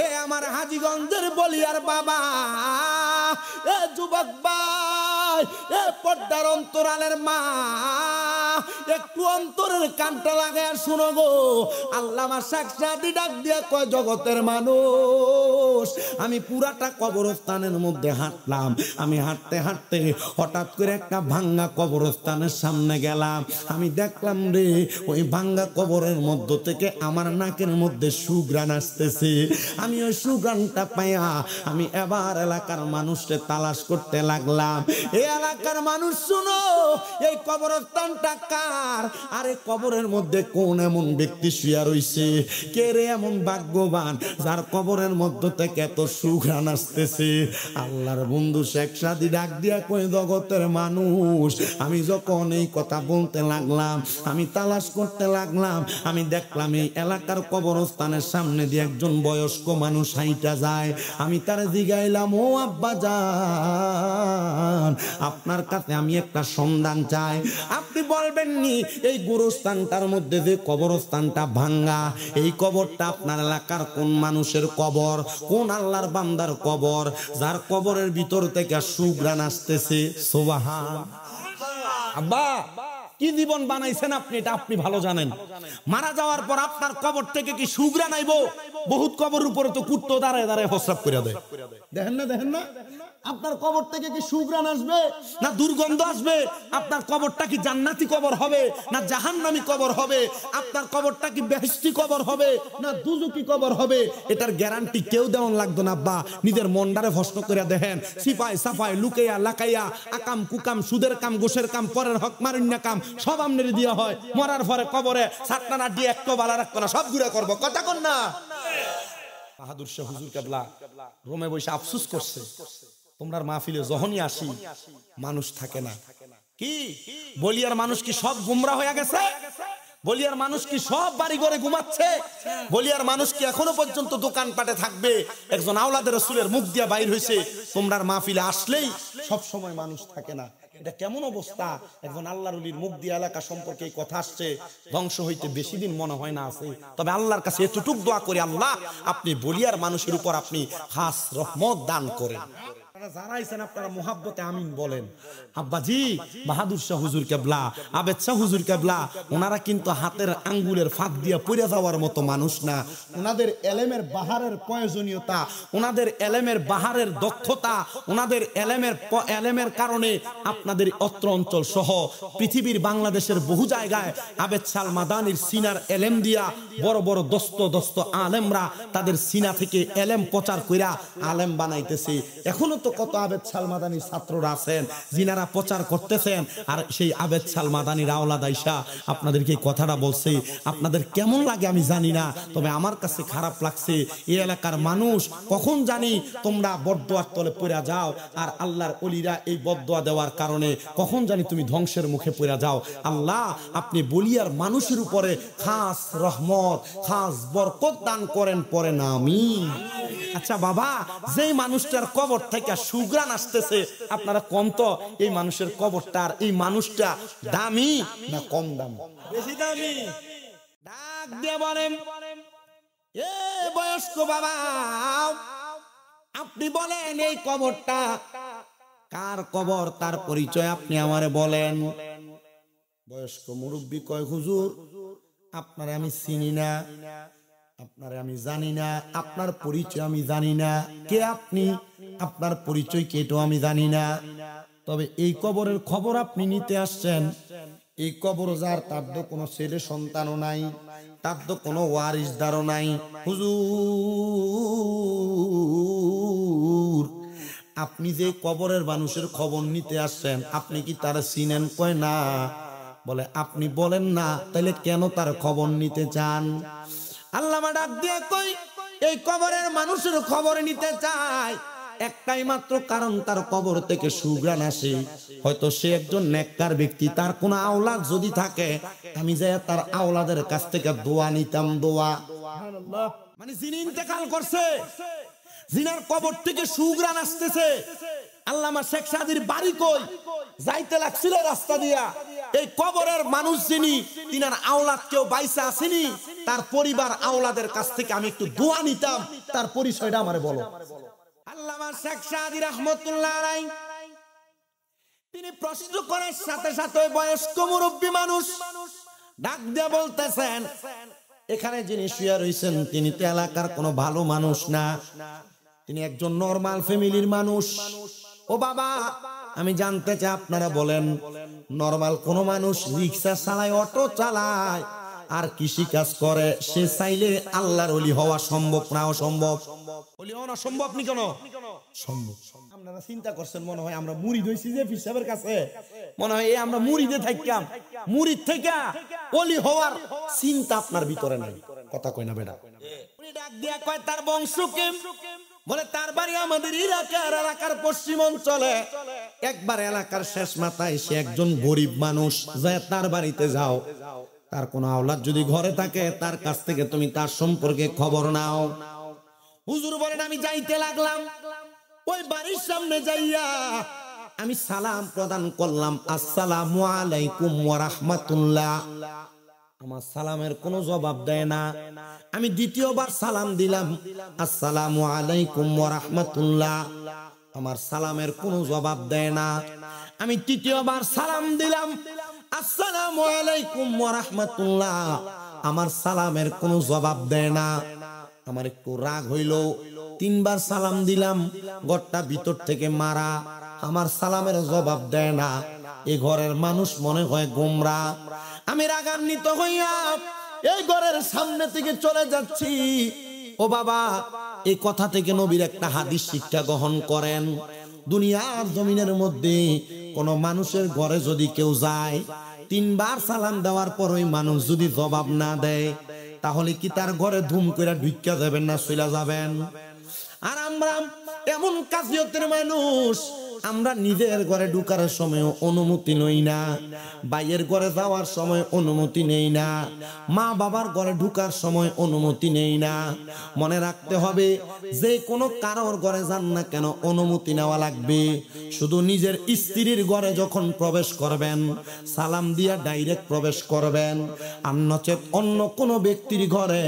এ আমার হাজীগঞ্জের বলিয়ার বাবা, এ যুবক ভাই, এ পর্দার অন্তরালের মা, একটু অন্তরের কানটা লাগায় শুনো গো। আল্লামা শেখ সাদী ডাক দিয়া কয়, জগতের মানুষ, আমি পুরাটা কবরস্থানের মধ্যে হাঁটলাম। আমি হাঁটতে হাঁটতে হঠাৎ করে একটা ভাঙ্গা কবরস্থানের সামনে গেলাম। আমি দেখলাম রে, ওই ভাঙ্গা কবরের মধ্য থেকে আমার নাকের মধ্যে সুঘ্রাণ আসতেছে। আমি ওই সুঘ্রাণটা পাইয়া আমি এবার এলাকার মানুষকে তালাশ করতে লাগলাম। এই এলাকার মানুষ শুনো, এই কবরস্থানটা কার? আরে কবরের মধ্যে কোন এমন ব্যক্তি শুয়া রইছে? কে রে এমন ভাগ্যবান যার কবরের মধ্য থেকে এত সুঘ্রাণ আসতেছে? আল্লাহর বন্ধু শেখ সাদী ডাক দিয়া কই, জগতের মানুষ, আমি যখন এই কথা বলতে লাগলাম, আমি তালাশ করতে লাগলাম, আমি দেখলাম এই এলাকার কবরস্থানের সামনে দিয়ে একজন বয়স্ক মানুষ হাইটা যায়। আমি তারে জিগাইলাম, ও আব্বা জান, আপনার কাছে আমি একটা সন্ধান চাই। আপনি বলবেন নি এই গুরুস্থানটার মধ্যে যে কবরস্থানটা ভাঙ্গা, এই কবরটা আপনার এলাকার কোন মানুষের কবর, কোন আল্লাহর বান্দার কবর, যার কবরের ভিতর থেকে সুঘ্রাণ আসতেছে? সুবহান আব্বা, কি জীবন বানাইছেন আপনি, এটা আপনি ভালো জানেন। মারা যাওয়ার পর আপনার কবর থেকে কি সুঘ্রাণ আইবো? বহুত কবরের উপরে তো কুত্তো দাঁড়ায় দাঁড়ায় প্রস্রাব করে দেয়। দেখেন না, দেখেন না, আপনার কবর থেকে কি সুঘ্রাণ আসবে না দুর্গন্ধ আসবে? আপনার কবরটা কি জান্নাতি কবর হবে না জাহান্নামী কবর হবে? আপনার কবরটা কি বেহেশতি কবর হবে না দুজকি কবর হবে? এটার গ্যারান্টি কেউ দেওয়ান লাগতো না আব্বা। নিজের মনটারে প্রশ্ন করে দেখেন। সিপাই সাফাই, লুকাইয়া লাকাইয়া, আকাম কুকাম, সুদের কাম, গোশের কাম, পরের হক মারুন্না কাম সব আমনেরে দেওয়া হয়। মরার পরে কবরে সাতটা দিয়ে একটু বালা রাখতো না, সব ঘুরে করবো। কথা কন না? বাহাদুর শাহ হুজুর কেবলা রোমে বসে আফসোস করছে, তোমরার মাহফিলে যখনই আসি মানুষ থাকে না। কি বলিয়ার মানুষ কি সব গুমরা হয়ে গেছে? বলিয়ার মানুষ কি সব বাড়ি ঘরে ঘুমাচ্ছে? বলিয়ার মানুষ কি এখনো পর্যন্ত দোকানপাটে থাকবে? একজন আওলাদের রাসূলের মুখ দিয়া বাইর হইছে, তোমরার মাহফিলে আসলেই সব সময় মানুষ থাকে না। এটা কেমন অবস্থা? একজন আল্লাহর ওলির মুখ দিয়ে এলাকা সম্পর্কে এই কথা আসছে, ধ্বংস হইতে বেশি দিন মনে হয় না আছে। তবে আল্লাহর কাছে এতটুক দোয়া করি, আল্লাহ আপনি বলিয়ার মানুষের উপর আপনি খাস রহমত দান করেন। যারা আইছেন আপনারা মুহাব্বতে আমিন বলেন। আব্বাজি বাহাদুর শাহ হুজুর কেবলা, আবেদ শাহ হুজুর কেবলা, ওনারা কিন্তু হাতের আঙ্গুলের ফাঁক দিয়া পড়ে যাওয়ার মতো মানুষ না। ওনাদের এলেমের বাহারের প্রয়োজনীয়তা, ওনাদের এলেমের বাহারের দক্ষতা, ওনাদের এলেমের কারণে আপনাদের অত্র অঞ্চল সহ পৃথিবীর বাংলাদেশের বহু জায়গায় আবেদ শাহ মাদানির সিনার এলেম দিয়া বড় বড় দস্ত আলেমরা তাদের সিনা থেকে এলেম প্রচার কইরা আলেম বানাইতেছে। এখনো তো কত আবেদ শাহ মাদানির ছাত্ররা আছেন যিনারা প্রচার করতেছেন। আর সেই আবেদ শাহ মাদানির আওলাদ আইসা আপনাদেরকে কথাটা বলছে, আপনাদের কেমন লাগে আমি জানি না, তবে আমার কাছে খারাপ লাগছে। এই এলাকার মানুষ কখন জানি তোমরা বদদোয়ার তলে পড়ে যাও, আর আল্লাহর ওলিরা এই বদদোয়া দেওয়ার কারণে কখন জানি তুমি ধ্বংসের মুখে পড়ে যাও। আল্লাহ আপনি বলিয়ার মানুষের উপরে খাস রহমত, খাস বরকত দান করেন, পরে না আমিন। আচ্ছা বাবা, যেই মানুষটার কবর থেকে সুঘ্রাণ আসতেছে, আপনারা কম তো এই মানুষের কবরটার, এই মানুষটা দামি না কম দামি? বেশি দামি। ডাক দিয়ে বলেন, এ বয়স্ক বাবা, আপনি বলেন এই কবরটা কার কবর, তার পরিচয় আপনি আমারে বলেন। বয়স্ক মুরব্বী কয়, হুজুর আপনারে আমি চিনি না, আপনারে আমি জানি না, আপনার পরিচয় আমি জানি না, কে আপনি, আপনার পরিচয় কে তো আমি জানি না। তবে এই কবরের খবর আপনি নিতে আসছেন। এই কবর যার, তার তো কোনো ছেলে সন্তানও নাই, তার তো কোনো ওয়ারিসদারও নাই। হুজুর আপনি যে কবরের মানুষের খবর নিতে আসছেন, আপনি কি তারা চিনেন? কয় না। বলে আপনি বলেন না, তাহলে কেন তার খবর নিতে চান? আল্লামা ডাক দিয়ে কই, এই কবরের মানুষের খবর নিতে চাই একটাই মাত্র কারণ, তার কবর থেকে সুঘ্রাণ আসে। হয়তো সে একজন নেককার ব্যক্তি, তার কোন আওলাদ যদি থাকে, আমি যাই তার আওলাদের কাছ থেকে দোয়া নিতাম। দোয়া মানে যিনি ইন্তেকাল করছে, যিনার কবর থেকে সুঘ্রাণ আসতেছে। আল্লামা শেখ সাদীর বাড়ি কই? যাইতে লাগছিল রাস্তা দিয়া, এই কবরের মানুষ যিনি, তিনার আওলাদ কেউ বাইসা আসেনি, তার পরিবার আওলাদের কাছ থেকে আমি একটু দোয়া নিতাম, তার পরিচয়টা আমারে বলো। আল্লামা শেখ সাদী রাহমাতুল্লাহ আলাইহি তিনি প্রশ্ন করার সাথে সাথে বয়স্ক মুরব্বী মানুষ ডাক দিয়ে বলতেছেন, এখানে যিনি শুয়ে রয়েছেন তিনি তো এলাকার কোনো ভালো মানুষ না, তিনি একজন নরমাল ফ্যামিলির মানুষ। ও বাবা, আমি জানতে চাই আপনারা বলেন, নরমাল কোন মানুষ রিক্সা চালায়, অটো চালায় আর কৃষি কাজ করে, সে চাইলে আল্লাহর ওলি হওয়া সম্ভব না অসম্ভব? ওলি হওয়া সম্ভব নি কেন? সম্ভব। আপনারা চিন্তা করছেন মনে হয় আমরা মুরিদ হইছি যে পীর সাহেবের কাছে, মনে হয় আমরা মুরিদে থাকতাম, মুরিদ থেকে ওলি হওয়ার চিন্তা আপনার ভিতরে নাই। কথা কই না বেটা? উনি ডাক দিয়া কয় তার বংশকে, বলে তার বাড়ি আমাদের এলাকার পশ্চিম অঞ্চলে, একবার এলাকার শেষ মাথায়, সে একজন গরিব মানুষ, যায় তার বাড়িতে যাও, তার কোন আওলাদ যদি ঘরে থাকে তার কাছ থেকে তুমি তার সম্পর্কে খবর নাও। হুজুর বলেন আমি যাইতে লাগলাম, ওই বাড়ির সামনে যাইয়া আমি সালাম প্রদান করলাম, আসসালামু আলাইকুম ওয়া রাহমাতুল্লাহ। আমার সালামের কোনো জবাব দেয় না। আমি দ্বিতীয়বার সালাম দিলাম, আসসালামু আলাইকুম ওয়া রাহমাতুল্লাহ। আমার সালামের কোনো জবাব দেয় না। আমি তৃতীয়বার সালাম দিলাম, আসসালামু আলাইকুম ওয়া রাহমাতুল্লাহ। আমার সালামের কোনো জবাব দেয় না। আমার একটু রাগ হইল, তিনবার সালাম দিলাম, ঘরটা ভিতর থেকে মারা, আমার সালামের জবাব দেয় না। এই ঘরের মানুষ মনে হয় গোমরা। আমি রাগান্বিত হইয়া এই ঘরের সামনে থেকে চলে যাচ্ছি। ও বাবা, এই কথা থেকে নবীর একটা হাদিস শিক্ষা গ্রহণ করেন। দুনিয়ার জমিনের মধ্যে কোন মানুষের ঘরে যদি কেউ যায়, তিনবার সালাম দেওয়ার পর ওই মানুষ যদি জবাব না দেয়, তাহলে কি তার ঘরে ধুম করে ঢুকিয়া যাবেন না চলে যাবেন? আর আমরা এমন কাজিয়তের মানুষ, আমরা নিজের ঘরে ঢুকার সময় অনুমতি নই না, ভাইয়ের ঘরে যাওয়ার সময় অনুমতি নেই না, মা বাবার ঘরে ঢুকার সময় অনুমতি নেই না। মনে রাখতে হবে, যে কোনো কারোর ঘরে যান না কেন অনুমতি নেওয়া লাগবে। শুধু নিজের স্ত্রীর ঘরে যখন প্রবেশ করবেন, সালাম দিয়া ডাইরেক্ট প্রবেশ করবেন। আর নচেত অন্য কোনো ব্যক্তির ঘরে,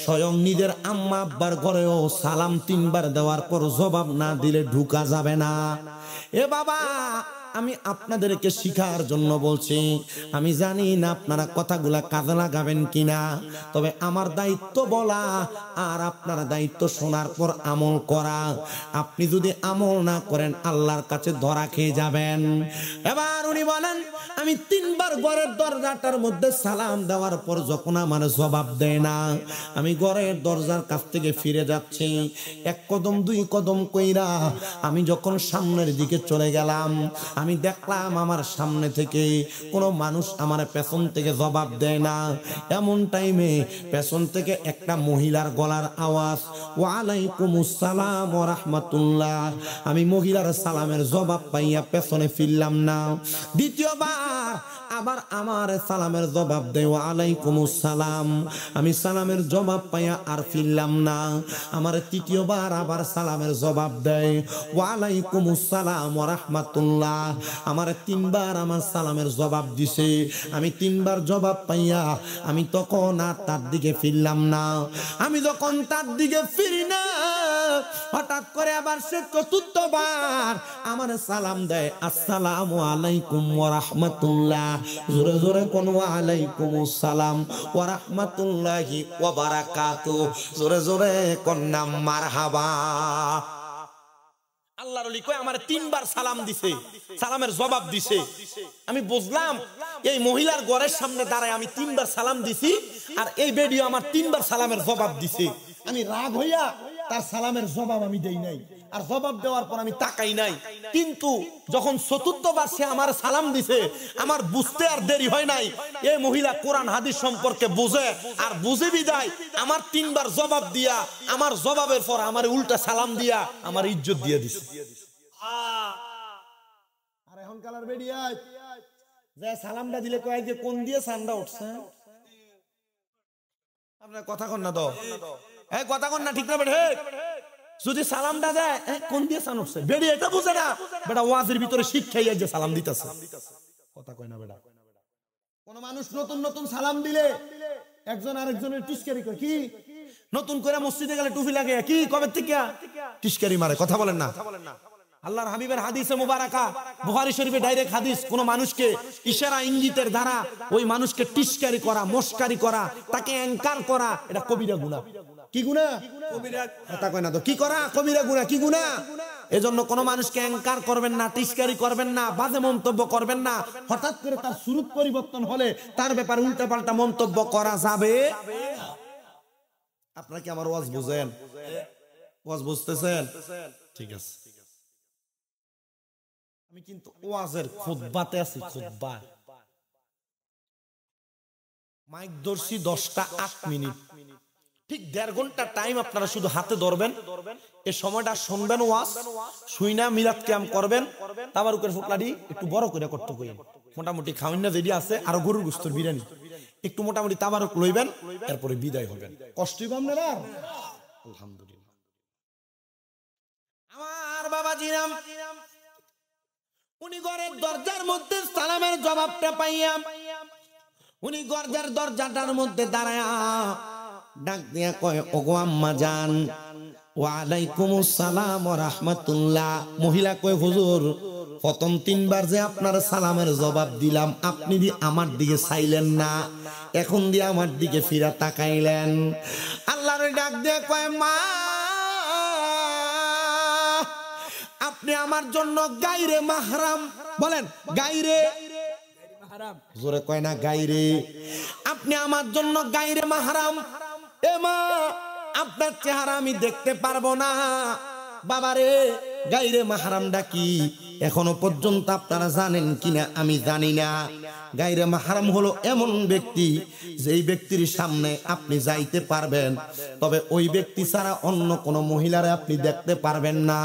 স্বয়ং নিজের আম্মা আব্বার ঘরেও সালাম তিনবার দেওয়ার পর জবাব না দিলে ঢুকা যাবে না। এ বাবা, আমি আপনাদেরকে শিখার জন্য বলছি। আমি জানি না আপনারা কথাগুলা কাজে লাগাবেন কিনা, তবে আমার দায়িত্ব বলা আর আপনার দায়িত্ব শোনার পর আমল করা। আপনি যদি আমল না করেন আল্লাহর কাছে ধরা খেয়ে যাবেন। এবার উনি বলেন, আমি তিনবার ঘরের দরজাটার মধ্যে সালাম দেওয়ার পর যখন আমার জবাব দেয় না, আমি ঘরের দরজার কাছ থেকে ফিরে যাচ্ছি। এক কদম দুই কদম কইরা আমি যখন সামনের দিকে চলে গেলাম, আমি দেখলাম আমার সামনে থেকে কোনো মানুষ আমার পেছন থেকে জবাব দেয় না। এমন টাইমে পেছন থেকে একটা মহিলার গলার আওয়াজ, ওয়ালাইকুমুস সালাম ওয়া রাহমাতুল্লাহ। আমি মহিলার সালামের জবাব পাইয়া পেছনে ফিরলাম না। দ্বিতীয়বার আবার আমার সালামের জবাব দেয়, ওয়ালাইকুমুস সালাম। আমি সালামের জবাব পাইয়া আর ফিরলাম না। আমার তৃতীয়বার আবার সালামের জবাব দেয়, ওয়ালাইকুমুস সালাম ওয়া রাহমাতুল্লাহ। আমার তিনবার আমার সালামের জবাব দিছে। আমি তিনবার জবাব পাইয়া আমি তখন আর তার দিকে ফিরলাম না। আমি যখন তার দিকে ফিরি না, হঠাৎ করে আবার সে চতুর্থবার আমার সালাম দেয়, আসসালামু আলাইকুম ওয়া রাহমাতুল্লাহ। জোরে জোরে কোন ওয়ালাইকুমুস সালাম ওয়া রাহমাতুল্লাহি ওয়া বারাকাতুহু। জোরে জোরে কোন নাম মারহাবা। আল্লাহর ওলি কয় আমার তিনবার সালাম দিছে, সালামের জবাব দিছে। আমি বুঝলাম এই মহিলার ঘরের সামনে দাঁড়ায় আমি তিনবার সালাম দিছি, আর এই বেডিও আমার তিনবার সালামের জবাব দিছে। আমি রাগ হইয়া তার সালামের জবাব আমি দেই নাই, আর জবাব দেওয়ার পর আমি তাকাই নাই। কিন্তু যখন চতুর্থবার সে আমার সালাম দিছে, আমার বুঝতে আর দেরি হয় নাই। এই মহিলা কোরআন হাদিস সম্পর্কে বুঝে, আর বুঝে বিদায় আমার তিনবার জবাব দিয়া, আমার জবাবের পর আমার উল্টা সালাম দিয়া আমার ইজ্জত দিয়ে দিছে। আর এখন কালার বেরিয়ে যে সালামটা দিলে কয় যে কোন দিয়ে সান্ডা উঠছে। আপনার কথা কন না তো, এই কথা কন না, ঠিক না বেটা? যদি সালামটা দেয় কোন দিয়ে সান উঠছে, বেড়ি এটা বুঝে না বেটা। ওয়াজের ভিতরে শিক্ষাই যে সালাম দিতেছে। কথা কয় না বেটা? কোন মানুষ নতুন নতুন সালাম দিলে একজন আরেকজনের টিস্কারি করে কি নতুন করে মসজিদে গেলে টুপি লাগে কি কবে থেকে টিস্কারি মারে কথা বলেন না আল্লাহর হাবিবের হাদিসে মুবারাকা বুখারী শরীফে ডাইরেক্ট হাদিস কোন মানুষকে ইশারা ইঙ্গিতের দ্বারা ওই মানুষকে টিস্কারি করা মস্কারি করা তাকে অ্যাঙ্কার করা এটা কবিরা গুনাহ কি গুনাহ কবিরা কথা কয় না তো কি করা কবিরা গুনাহ কি গুনাহ এজন্য কোন মানুষকে অ্যাঙ্কার করবেন না টিস্কারি করবেন না বাজে মন্তব্য করবেন না হঠাৎ করে তার সুরত পরিবর্তন হলে তার ব্যাপারে উল্টাপাল্টা মন্তব্য করা যাবে আপনারা কি আমার ওয়াজ বুঝেন ওয়াজ বুঝতেছেন ঠিক আছে আমি কিন্তু ওয়াজের খুতবাতে আছি খুতবা মাইক ধরছি 10টা 8 মিনিট ঠিক 1.5 ঘন্টা টাইম আপনারা শুধু হাতে ধরবেন এই সময়টা শুনবেন ওয়াজ শুইনা মিলাদ কিয়াম করবেন তাবারুকের ফুটলাডি একটু বড় করে করতে কইেন মোটামুটি খাওয়ান না যেটি আছে আর গরুর গোশতের বিরিয়ানি একটু মোটামুটি তাবারুক লইবেন এরপরে বিদায় হবেন কষ্টই কম না আলহামদুলিল্লাহ আমার বাবা জিরাম উনি ঘরের দরজার মধ্যে সালামের জবাবটা পাইয়া উনি ঘরের দরজাটার মধ্যে দাঁড়ায়া ডাক দিয়া কয় ওগো আম্মা জান ওয়া আলাইকুমুস সালাম ওয়া রাহমাতুল্লাহ মহিলা কয় হুজুর প্রথম 3 বার যে আপনার সালামের জবাব দিলাম আপনি দি আমার দিকে চাইলেন না এখন দিয়ে আমার দিকে ফিরা তাকাইলেন আল্লাহর ডাক দিয়া কয় মা আপনি আমার জন্য গায়রে মাহরাম বলেন গায়রে মাহরাম জোরে কয় না গায়রে আপনি আমার জন্য গায়রে মাহরাম এ মা আপনার চেহারা আমি দেখতে পারবো না বাবারে গায়রে মাহরামটা কি এখনো পর্যন্ত আপনারা জানেন কিনা আমি জানি না গায়রে মাহরাম হলো এমন ব্যক্তি যেই ব্যক্তির সামনে আপনি যাইতে পারবেন তবে ওই ব্যক্তি ছাড়া অন্য কোনো মহিলারে আপনি দেখতে পারবেন না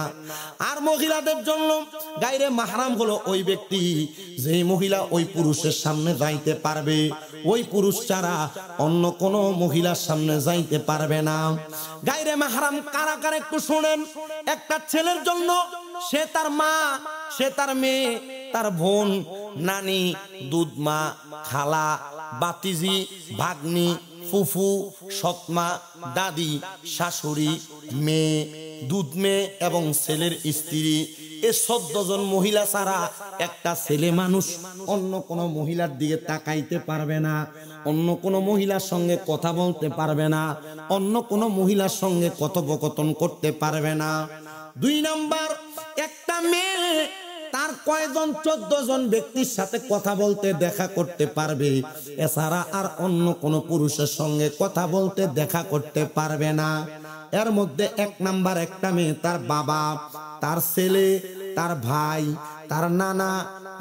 আর মহিলাদের জন্য গায়রে মাহরাম হলো ওই ব্যক্তি যেই মহিলা ওই পুরুষের সামনে যাইতে পারবে ওই পুরুষ ছাড়া অন্য কোনো মহিলার সামনে যাইতে পারবে না গায়রে মাহরাম কারা কারা একটু শুনেন একটা ছেলের জন্য সে তার মা সে তার মেয়ে তার বোন নানি দুধমা খালা বাতিজি ভাগ্নি ফুফু সৎমা দাদি শাশুড়ি মেয়ে দুধ মেয়ে এবং ছেলের স্ত্রী এই 14 জন মহিলা ছাড়া একটা ছেলে মানুষ অন্য কোনো মহিলার দিকে তাকাইতে পারবে না অন্য কোনো মহিলার সঙ্গে কথা বলতে পারবে না অন্য কোনো মহিলার সঙ্গে কথোপকথন করতে পারবে না 2 নাম্বার একটা মেয়ে তার কয়জন 14 জন ব্যক্তির সাথে কথা বলতে দেখা করতে পারবে এছাড়া আর অন্য কোনো পুরুষের সঙ্গে কথা বলতে দেখা করতে পারবে না এর মধ্যে 1 নাম্বার একটা মেয়ে তার বাবা তার ছেলে তার ভাই তার নানা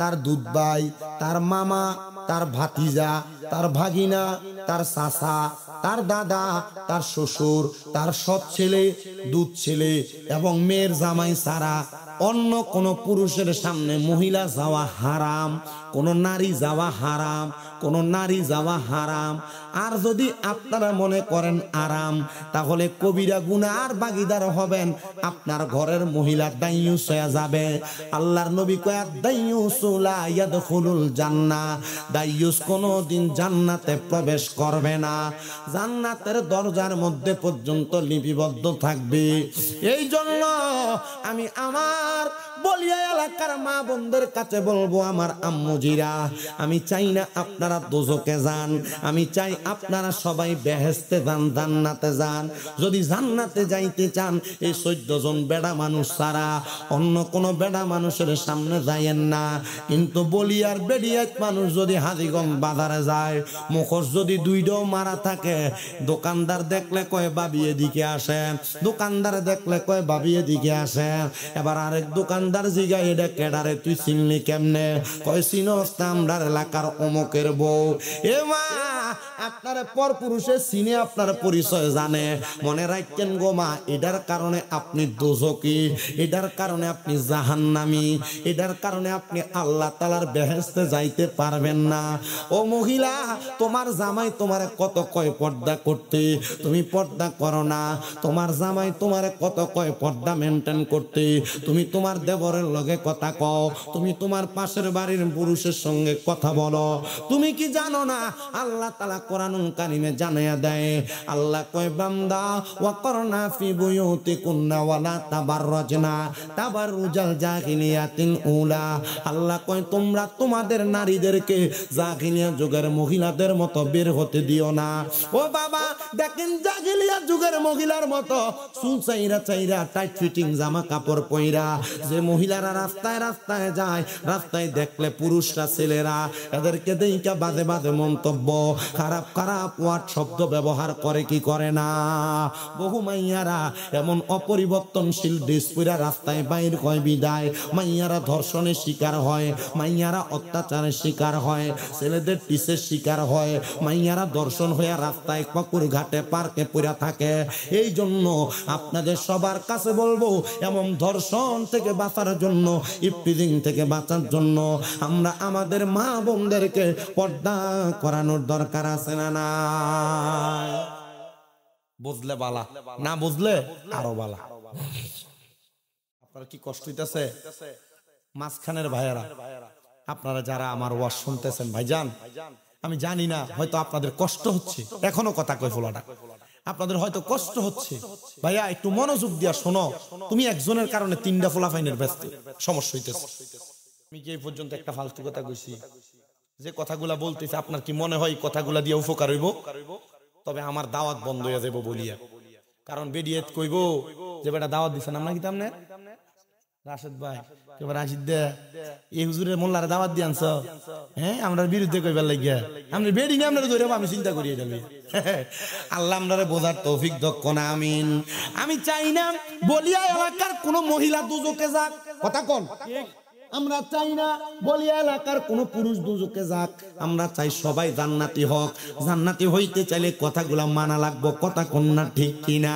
তার দুধ ভাই তার মামা তার ভাতিজা তার ভাগিনা তার চাচা তার দাদা তার শ্বশুর তার সৎ ছেলে দুধ ছেলে এবং মেয়ের জামাই ছাড়া অন্য কোন পুরুষের সামনে মহিলা যাওয়া হারাম কোন নারী যাওয়া হারাম কোন নারী যাওয়া হারাম আর যদি আপনারা মনে করেন আরাম তাহলে কবিরা গুনার ভাগীদার হবেন আপনার ঘরের মহিলা দাইয়ুস হয়ে যাবে আল্লাহর নবী কয় দাইয়ুসু লা ইয়াদখুলুল জান্নাহ দাইয়ুস কোনদিন জান্নাতে প্রবেশ করবে না জান্নাতের দরজার মধ্যে পর্যন্ত লিপিবদ্ধ থাকবে এই জন্য আমি আমার বলিয়া এলাকার মা বোনদের কাছে বলবো আমার আম্মুজিরা আমি চাই না আপনারা দোজখে যান আমি চাই আপনারা সবাই বেহেশতে যান জান্নাতে যান যদি জান্নাতে যাইতে চান এই 14 জন বেড়া মানুষ ছাড়া অন্য কোনো বেড়া মানুষের সামনে যাইয়েন না কিন্তু বলিয়ার বেড়িয়াত মানুষ যদি হাজীগঞ্জ বাজারে যায় মুখোশ যদি 2টাও মারা থাকে দোকানদার দেখলে কয় বাবি এদিকে আসেন দোকানদার দেখলে কয় বাবি এদিকে আসেন এবার আরেক দোকানদার জিগা এটা কেডারে তুই চিনলি কেমনে কয় চিনস আমরার এলাকার অমুকের বউ এ মা আপনার পর পুরুষের চিনে আপনার পরিচয় জানে মনে রাখছেন গো মা এটার কারণে আপনি দোজখী এটার কারণে আপনি জাহান্নামী এটার কারণে আপনি আল্লাহ তাআলার বেহেশতে যাইতে পারবেন না ও মহিলা তোমার জামাই তোমারে কত কয় পর্দা করতে তুমি পর্দা করো না তোমার জামাই তোমারে কত কয় পর্দা মেনটেন করতে তুমি তোমার দেবরের লগে কথা কও তুমি তোমার পাশের বাড়ির পুরুষের সঙ্গে কথা বলো তুমি কি জানো না আল্লাহ তাআলা কোরআনুল কারীমে জানায়া দেয়। আল্লাহ কয় বান্দা ওয়াকরনা ফি বুয়ুতিকুন্না ওয়ালা তাবাররাজনা তাবাররুজাল জাহিলিয়াতিল উলা। আল্লাহ কয় তোমরা তোমাদের নারীদেরকে জাহিলিয়া যুগের মহিলাদের মতো বের হতে দিও না। ও বাবা দেখেন জাহিলিয়া যুগের মহিলার মতো চুল চাইরা চাইরা টাইট ফিটিং জামা কাপড় পইরা যে মহিলারা রাস্তায় রাস্তায় যায়, রাস্তায় দেখলে পুরুষরা ছেলেরা এদেরকে দেইকা বাজে বাজে মন্তব্য খারাপ খারাপ ওয়ার্ড শব্দ ব্যবহার করে কি করে না? বহু মাইয়ারা এমন অপরিবর্তনশীল ড্রেস পরে রাস্তায় বাইর হয় বিদায়, মাইয়ারা ধর্ষণের শিকার হয়, মাইয়ারা অত্যাচারের শিকার হয়, ছেলেদের টিসের শিকার হয়, মাইয়ারা দর্শন হয়ে রাস্তায় পুকুর ঘাটে পার্কে পড়ে থাকে। এই জন্য আপনাদের সবার কাছে বলবো এমন ধর্ষণ থেকে বাঁচার জন্য, ইফটিজিং থেকে বাঁচার জন্য আমরা আমাদের মা বোনদেরকে পর্দা করানোর দরকার আছে না না? বুঝলে বালা, না বুঝলে আরো বালা। আপনার কি কষ্ট হইতেছে? মাঝখানের ভাইয়েরা আপনারা যারা আমার ওয়াজ শুনতেছেন ভাইজান, আমি জানি না হয়তো আপনাদের কষ্ট হচ্ছে, এখনো কথা কই ফোলাটা আপনাদের হয়তো কষ্ট হচ্ছে। ভাইয়া একটু মনোযোগ দিয়া শোনো, তুমি একজনের কারণে তিনটা ফোলাফাইনের ব্যস্ত সমস্যা হইতেছে। আমি কি এই পর্যন্ত একটা ফালতু কথা কইছি? যে কথাগুলা বলতেছি আপনার কি মনে হয় কথাগুলা দিয়ে উপকার হইব? তবে আমার দাওয়াত বন্ধ হয়ে যাবো বলিয়া, কারণ বেডিয়েত কইব যে বেটা দাওয়াত দিছেন আমরা কি তামনে রাশেদ ভাই এবার রাশিদ দে এই হুজুরের মোল্লারে দাওয়াত দিয়ে আনছ, হ্যাঁ আমরা বিরুদ্ধে কইবার লাগিয়া আমরা বেডি না আমরা ধরে আমি চিন্তা করি এটা। আল্লাহ আমরারে বোঝার তৌফিক দক্ষ না আমিন। আমি চাই না বলিয়া এলাকার কোন মহিলা দুজকে যাক, কথা কোন? আমরা চাই না বলিয়া এলাকার কোন পুরুষ দুজকে যাক, আমরা চাই সবাই জান্নাতি হোক। জান্নাতি হইতে চাইলে কথাগুলা মানা লাগবো, কথা কোন না ঠিক কিনা?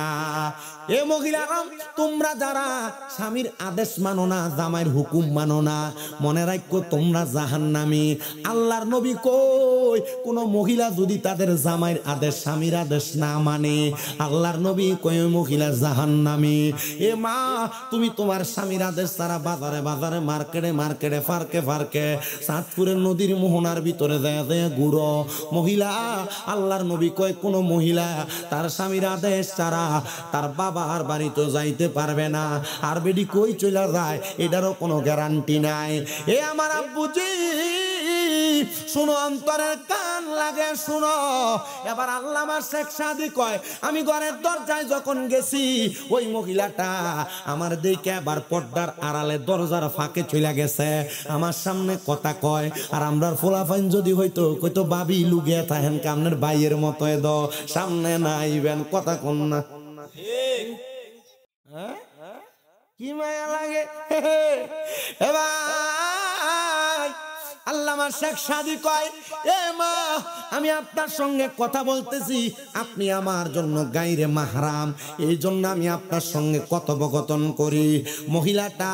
এ মহিলারা তোমরা যারা স্বামীর আদেশ মানো না, জামাইয়ের হুকুম মানো না, মনে রাখো তোমরা জাহান্নামী। আল্লাহর নবী কই কোন মহিলা যদি তাদের জামাইয়ের আদেশ স্বামীর আদেশ না মানে, আল্লাহর নবী কই মহিলা জাহান্নামী। এ মা তুমি তোমার স্বামীর আদেশ ছাড়া বাজারে বাজারে মার্কেটে মার্কেটে ফারকে ফারকে চাঁদপুরের নদীর মোহনার ভিতরে যায় যায় গুড়ো মহিলা। আল্লাহর নবী কয় কোন মহিলা তার স্বামীর আদেশ ছাড়া তার বাবার বাড়িতে যাইতে পারবে না। আর বেডি কই চলে যায় এটারও কোনো গ্যারান্টি নাই। এ আমার আব্বুজি শুনো, অন্তরের কান লাগে শুনো। এবার আল্লামা শেখ সাদি কয় আমি ঘরের দরজায় যখন গেছি ওই মহিলাটা আমার দিকে আবার পর্দার আড়ালে দরজার ফাঁকে চলে গেছে, আমার সামনে কথা কয়। আর আমরার ফোলাফাইন যদি হইতো কইতো বাবি লুগিয়ে থাকেন কামনের বাইয়ের মতো এদ সামনে না আইবেন, কথা কোন না? কি মায়া লাগে এবার আল্লামা শেখ সাদি কয় এ মা আমি আপনার সঙ্গে কথা বলতেছি, আপনি আমার জন্য গায়রে মাহরাম, এই জন্য আমি আপনার সঙ্গে কথোপকথন করি। মহিলাটা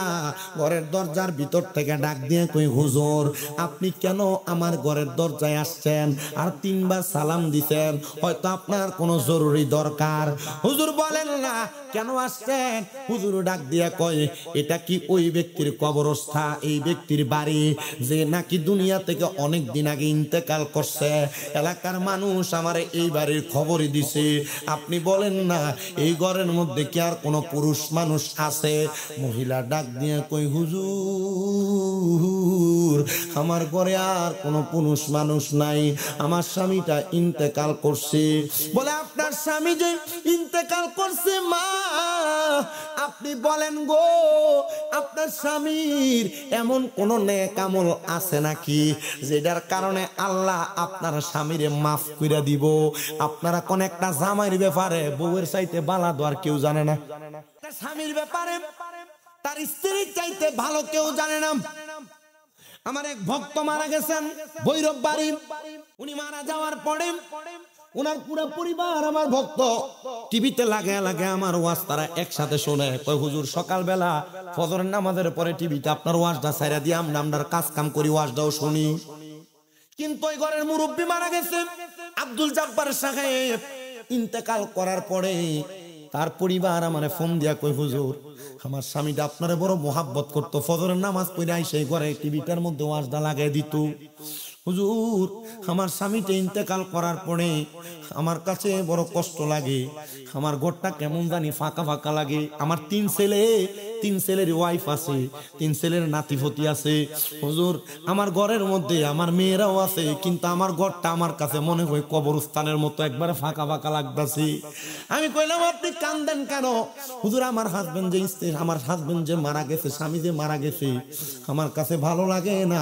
ঘরের দরজার ভিতর থেকে ডাক দিয়ে কই হুজুর আপনি কেন আমার ঘরের দরজায় আসছেন? আর তিনবার সালাম দিতেন, হয়তো আপনার কোনো জরুরি দরকার। হুজুর বলেন না কেন আসছেন? হুজুর ডাক দিয়া কয় এটা কি ওই ব্যক্তির কবরস্থান, এই ব্যক্তির বাড়ি যে নাকি দুনিয়া থেকে অনেক দিন আগে ইন্তেকাল করছে? এলাকার মানুষ আমার এই বাড়ির খবরই দিছে, আপনি বলেন না এই ঘরের মধ্যে কি আর কোনো পুরুষ মানুষ আছে? মহিলা ডাক দিয়ে কই হুজুর আমার ঘরে আর কোনো পুরুষ মানুষ নাই, আমার স্বামীটা ইন্তেকাল করছে। বলে আপনার স্বামী যে ইন্তেকাল করছে মা আপনি বলেন গো আপনার স্বামীর এমন কোন নেক আমল আছে নাকি যেটার কারণে আল্লাহ আপনার স্বামীরে মাফ করে দিব? আপনারা কোন একটা জামাইয়ের ব্যাপারে বউয়ের চাইতে বালা দোয়ার কেউ জানে না, স্বামীর ব্যাপারে তার স্ত্রীর চাইতে ভালো কেউ জানে না। আমার এক ভক্ত মারা গেছেন ভৈরব বাড়ি, উনি মারা যাওয়ার পরে ওনার পুরো পরিবার আমার ভক্ত টিভিতে লাগে লাগে আমার ওয়াজ তারা একসাথে শোনে। কয় হুজুর সকালবেলা ফজরের নামাজের পরে টিভিতে আপনার ওয়াজটা ছাইরা দিয়ে আমরা কাজ কাম করি, ওয়াজটাও শুনি। কিন্তু ওই ঘরের মুরব্বী মারা গেছে আব্দুল জব্বার সাহেব, ইন্তেকাল করার পরে তার পরিবার আমারে ফোন দিয়া কই হুজুর আমার স্বামীটা আপনারে বড় মোহাব্বত করতো, ফজরের নামাজ পড়ে সেই ঘরে টিভিটার মধ্যে ওয়াজটা লাগাই দিত। হুজুর আমার স্বামীটা ইন্তেকাল করার পরে আমার কাছে বড় কষ্ট লাগে, আমার ঘরটা কেমন জানি ফাঁকা ফাঁকা লাগে। আমার তিন ছেলের ওয়াইফ আছে, তিন ছেলের নাতিপতি আছে। হুজুর আমার ঘরের মধ্যে আমার মেয়েরাও আছে, কিন্তু আমার ঘরটা আমার কাছে মনে হয় কবরস্থানের মতো একবারে ফাঁকা ফাঁকা লাগতেছে। আমি কইলাম আপনি কান্দেন কেন? হুজুর আমার হাজবেন্ড যে মারা গেছে, স্বামী যে মারা গেছে, আমার কাছে ভালো লাগে না।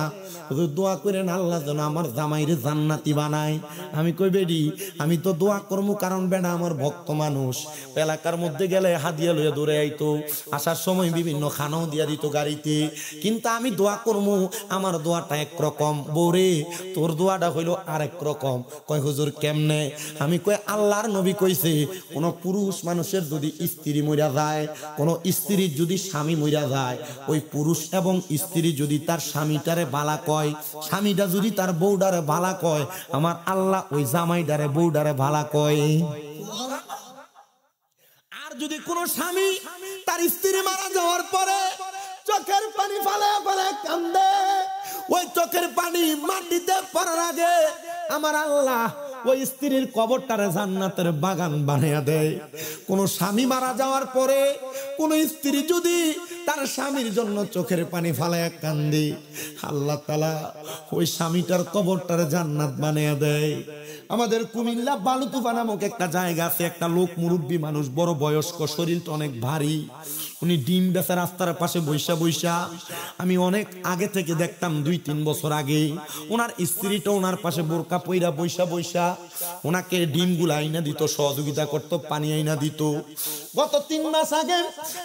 হুজুর দোয়া করেন আল্লাহ যেন আমার জামাইরে জান্নাতি বানায়। আমি কই বেডি আমি তো দোয়া করবো, কারণ বেটা আমার ভক্ত মানুষ, এলাকার মধ্যে গেলে হাদিয়া লইয়া দৌড়ে আইতো, আসার সময় বিভিন্ন খানাও দিয়া দিত গাড়িতে, কিন্তু আমি দোয়া করবো আমার দোয়াটা একরকম, বৌরে তোর দোয়াটা হইলো আরেক রকম। কয় হুজুর কেমনে? আমি কই আল্লাহর নবী কইছে কোন পুরুষ মানুষের যদি স্ত্রী মইরা যায়, কোন স্ত্রীর যদি স্বামী মইরা যায়, ওই পুরুষ এবং স্ত্রী যদি তার স্বামীটারে বালা কয়, স্বামীটা যদি তার বউডারে বালা কয়, আমার আল্লাহ ওই জামাইডারে বউডারে বালা কয়। আর যদি কোন স্বামী তার স্ত্রী মারা যাওয়ার পরে চোখের পানি ফেলে ফেলে কান্দে, ওই চোখের পানি মাটিতে পড়ার আগে আমার আল্লাহ ওই স্ত্রীর কবরটারে জান্নাতের বাগান বানিয়ে দেয়। কোন স্বামী মারা যাওয়ার পরে কোন স্ত্রী যদি তার স্বামীর জন্য চোখের পানি ফালায় কান্দে, আল্লাহ তাআলা ওই স্বামীটার কবরটারে জান্নাত বানিয়ে দেয়। আমাদের কুমিল্লা বালুতুফা নামক একটা জায়গা আছে, একটা লোক মুরব্বী মানুষ, বড় বয়স্ক, শরীরটা অনেক ভারী, উনি ডিম বেচা রাস্তার পাশে বৈশা বৈশা, আমি অনেক আগে থেকে দেখতাম 2-3 বছর আগে ওনার স্ত্রীটা ওনার পাশে বোরকা পইরা বৈশা বৈশা ওনাকে ডিম গুলা আইনা দিত, সহযোগিতা করতো, পানি আইনা দিত। গত 3 মাস আগে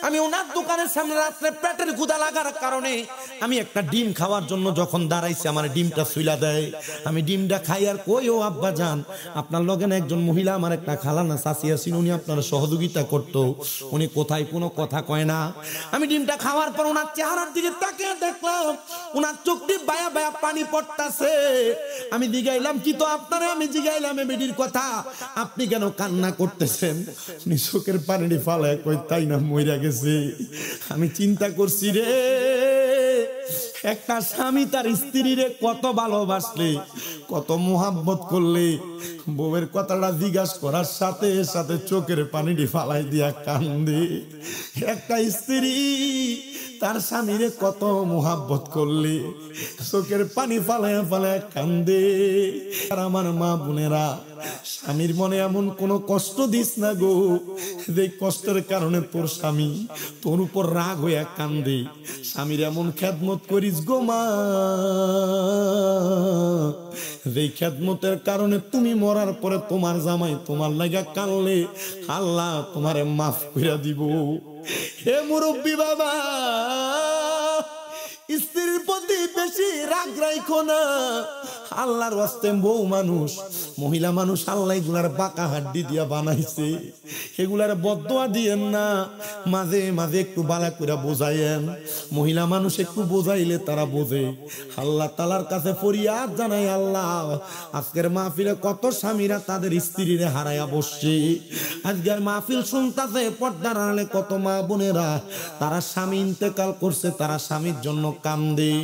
আমি ওনার দোকানের সামনে রাত্রে পেটের ক্ষুধা লাগার কারণে আমি একটা ডিম খাওয়ার জন্য যখন দাঁড়াইছি, আমার ডিমটা ছুইলা দেয়, আমি ডিমটা খাই আর কই ও আব্বা জান আপনার লগেন একজন মহিলা আমার একটা খালানা চাচি আছেন, উনি আপনার সহযোগিতা করতো, উনি কোথায় কোনো কথা কয় না। আমি ডিমটা খাওয়ার পর ওনার চেহারার দিকে তাকিয়ে দেখলাম ওনার চোখটি বায়া বায়া পানি পড়তাছে। আমি জিগাইলাম কি তো আপনারা, আমি জিগাইলাম বেডির কথা, আপনি কেন কান্না করতেছেন? উনি চোখের পানি ফালায় কই তাই না মইরা গেছে। আমি চিন্তা করছি রে, একটা স্বামী তার স্ত্রীরে কত ভালোবাসলে, কত মোহাব্বত করলে, বউয়ের কথাটা জিজ্ঞাসা করার সাথে সাথে চোখের পানিটি ফালাই দিয়া কান্দে। একটা স্ত্রী তার স্বামীরে কত মোহাব্বত করলে চোখের পানি ফালায় ফালায় কান্দে। আর আমার মা বোনেরা, স্বামীর মনে এমন কোন কষ্ট দিস না গো, যে কষ্টের কারণে তোর স্বামী তোর উপর রাগ হইয়া কান্দে। স্বামীর এমন খেদমত করিস গো মা, যে খেদমতের কারণে তুমি মরার পরে তোমার জামাই তোমার লাগা কানলে আল্লাহ তোমারে মাফ করে দিব। হে মুরব্বী বাবা, স্ত্রীর প্রতি বেশি রাগ রাখো না। আল্লাহর ওয়াস্তে বউ মানুষ, মহিলা মানুষ, আল্লাহ এগুলার বাঁকা হাড্ডি দিয়া বানাইছে, এগুলার বদদোয়া দিয়েন না, মাঝে মাঝে একটু বালা করে বোঝাইয়েন। মহিলা মানুষ একটু বোঝাইলে তারা বোঝে। আল্লাহ তাআলার কাছে ফরিয়াদ জানাই, আল্লাহ আজকের মাহফিলে কত স্বামীরা তাদের স্ত্রীরে হারাইয়া বসছে, আজকের মাহফিল শুনতাছে পর্দার আড়ালে কত মা বোনেরা তারা স্বামী ইন্তেকাল করছে, তারা স্বামীর জন্য কান্দে।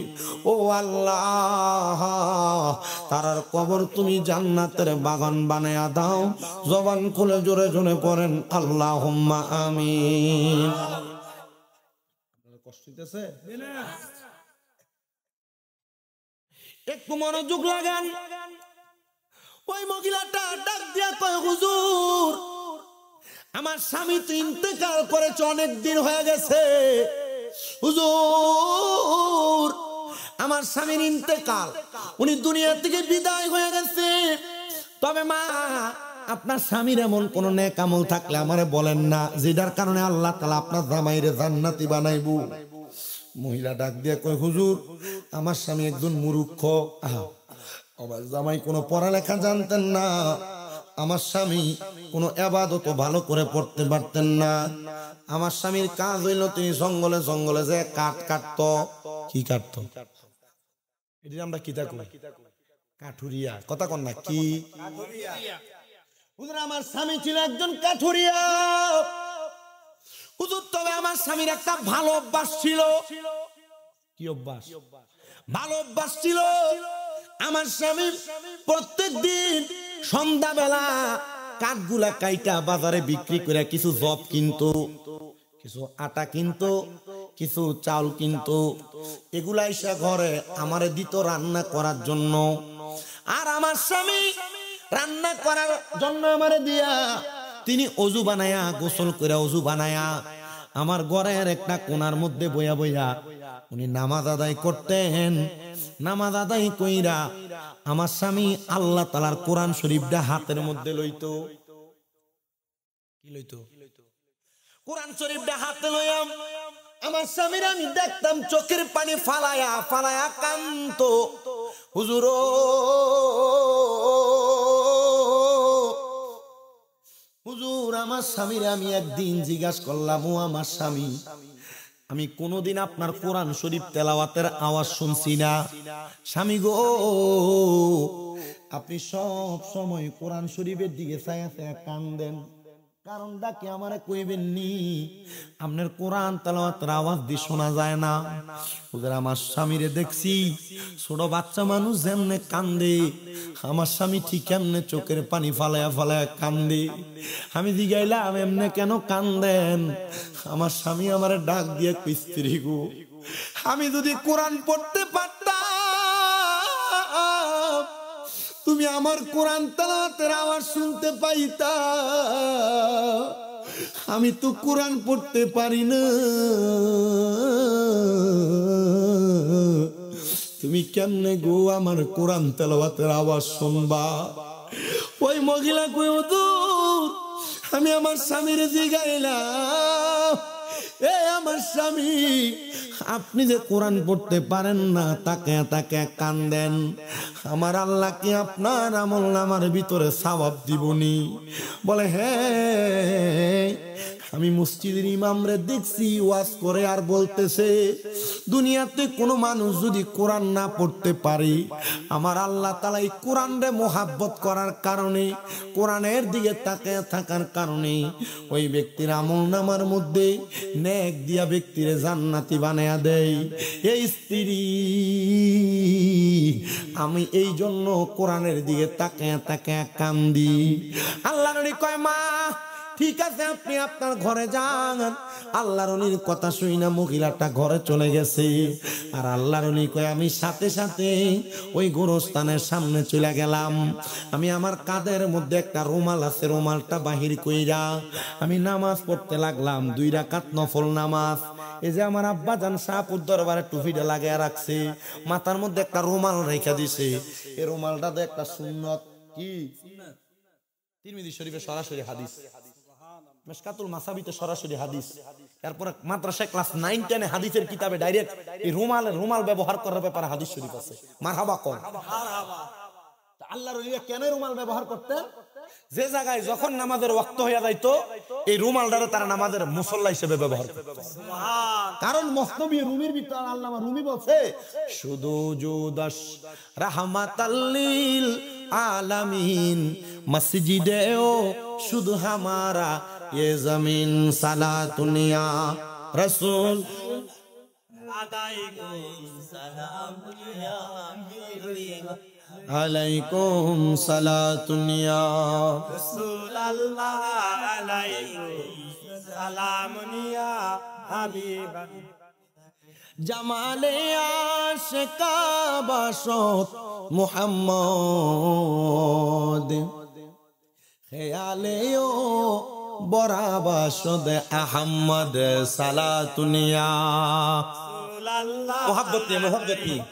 ও আল্লাহ, তারার কবর তুমি জান্নাতের বাগান বানায়া দাও। জবান খুলে জোরে জোরে পড়েন আল্লাহুম্মা আমিন। কষ্ট হইতেছে? একটু মনোযোগ লাগান। ওই মহিলাটা ডাক দিয়া কয়, হুজুর আমার স্বামী তো ইন্তেকাল করেছে, অনেক দিন হয়ে গেছে হুজুর, আমার স্বামীর ইন্তেকাল, উনি দুনিয়া থেকে বিদায় হয়ে গেছে। তবে মা আপনার স্বামীর এমন কোন নেক আমল থাকলে আমারে বলেন না, যেটার কারণে আল্লাহ তাআলা আপনার জামাইরে জান্নাতি বানাইবো। মহিলা ডাক দিয়ে কয়, হুজুর আমার স্বামী একজন মূর্খ, আমার জামাই কোনো পড়ালেখা জানতেন না, আমার স্বামী কোনো ইবাদত ভালো করে পড়তে পারতেন না। আমার স্বামীর কাজ হইল তিনি জঙ্গলে জঙ্গলে যে কাঠ কাটতো। কি কাটতো? এটা আমরা কিতা কই? কাঠুরিয়া। কথা কন না কি? হুজুর আমার স্বামী ছিল একজন কাঠুরিয়া। হুজুর তবে আমার স্বামীর একটা ভালো অভ্যাস ছিল। কি অভ্যাস? ভালো অভ্যাস ছিল। আমার স্বামী প্রত্যেকদিন সন্ধ্যাবেলা কাঠগুলা কাইটা বাজারে বিক্রি করে কিছু জব কিনতো, কিছু আটা কিনতো, কিছু চাউল কিনতো, এগুলা এসে ঘরে আমারে দিত রান্না করার জন্য। আর আমার স্বামী রান্না করার জন্য আমারে দিয়া তিনি অজু বানায়া, গোসল করে অজু বানায়া আমার ঘরের একটা কোণার মধ্যে বইয়া বইয়া উনি নামাজ আদায় করতেন। নামাজ আদায় কইরা আমার স্বামী আল্লাহ তাআলার কোরআন শরীফটা হাতের মধ্যে লইতো। কি লইতো? কোরআন শরীফটা হাতে লইয়াম আমার স্বামীর আমি দেখতাম চোখের পানি ফালায়া ফালায়া কান্দতো। হুজুর হুজুর, আমার স্বামীর আমি একদিন জিজ্ঞাসা করলাম, ও আমার স্বামী, আমি কোনদিন আপনার কোরআন শরীফ তেলাওয়াতের আওয়াজ শুনছি না। স্বামী গো, আপনি সব সময় কোরআন শরীফের দিকে চায়া চায়া কান্দেন, কারণটা কি আমারে কইবেন নি? আপনার কোরআন তেলাওয়াতের আওয়াজ দিয়ে শোনা যায় না। ওদের আমার স্বামীরে দেখছি ছোট বাচ্চা মানুষ যেমনে কান্দে, আমার স্বামী ঠিক এমনে চোখের পানি ফালায়া ফালায়া কান্দে। আমি জিগাইলাম, এমনে কেন কান্দেন? আমার স্বামী আমারে ডাক দিয়ে কই, স্ত্রী গো, আমি যদি কোরআন পড়তে পারতাম, তুমি আমার কোরআন তেলাওয়াতের আওয়াজ শুনতে পাইতা। আমি তো কোরআন পড়তে পারি না, তুমি কেমনে গো আমার কোরআন তেলাওয়াতের আওয়াজ শুনবা? ওই মহিলা কই, হুজুর, আমি আমার স্বামীর জিগাইলাম, এ আমার স্বামী, আপনি যে কোরআন পড়তে পারেন না, তাকে তাকে কান্দেন, আমার আল্লাহ কি আপনার আমলনামার ভিতরে সওয়াব দিবনি? বলে, হ্যাঁ, আমি মসজিদের ইমামরে দেখছি ওয়াজ করে আর বলতেছে, দুনিয়াতে কোনো মানুষ যদি কোরআন না পড়তে পারে, আমার আল্লাহ তাআলা এই কোরআনরে মোহাব্বত করার কারণে, কোরআনের দিকে তাকিয়ে থাকার কারণে ওই ব্যক্তির আমলনামার মধ্যে নেক দিয়া ব্যক্তিরে জান্নাতি বানায়া দেয়। এই স্ত্রী, আমি এই জন্য কোরআনের দিকে তাকিয়ে তাকিয়ে কান্দি। আল্লাহর নবী কয়, মা ঠিক আছে, আপনি আপনার ঘরে যান। আল্লাহর ওলির কথা শুই না মহিলাটা ঘরে চলে গেছে। আর আল্লাহর ওলি কয়, আমি সাথে সাথে ওই গোরস্থানের সামনে চলে গেলাম। আমি আমার কাঁধের মধ্যে একটা রুমাল আছে, রুমালটা বাহির কইরা আমি নামাজ পড়তে লাগলাম, 2 রাকাত নফল নামাজ। এই যে আমার আব্বা জান শাহপুর দরবারে টুপিটা লাগাইয়া রাখছে, মাথার মধ্যে একটা রুমাল রেখে দিছে। এই রুমালটাতে একটা সুন্নত, কি তিরমিজি শরীফে সরাসরি হাদিস, মিশকাতুল মাসাবিতে সরাসরি হাদিস, এরপর মাদ্রাসায় ক্লাস 9-10 হাদিসের কিতাবে ডাইরেক্ট এই রুমাল ব্যবহার করার ব্যাপারে হাদিস শরীফ আছে। মারহাবা কোন আল্লাহর ওলিরা কেন রুমাল ব্যবহার করতেন? যে জায়গায় যখন নামাজের ওয়াক্ত হইয়া যাইতো, এই রুমালটারে তারা নামাজের মুসল্লা হিসেবে ব্যবহার করত। কারণ মসনবী রুমির ভিতর আল্লামা রুমি বলছে, শুধু জুদাস রাহমাতাল লিল আলামিন মসজিদেও শুধু হামারা ये जमीन सलातुनिया रसूल अलैकुम सलातुनिया रसूल अल्लाह अलैकुम सलामुनिया हबीब জামালে আশিকা বাসত মুহাম্মদ খেয়ালেও বরাবাসদ আহমদ সালাতুনিয়া মোহাব্বত নিয়ে মোহাব্বত নিয়ে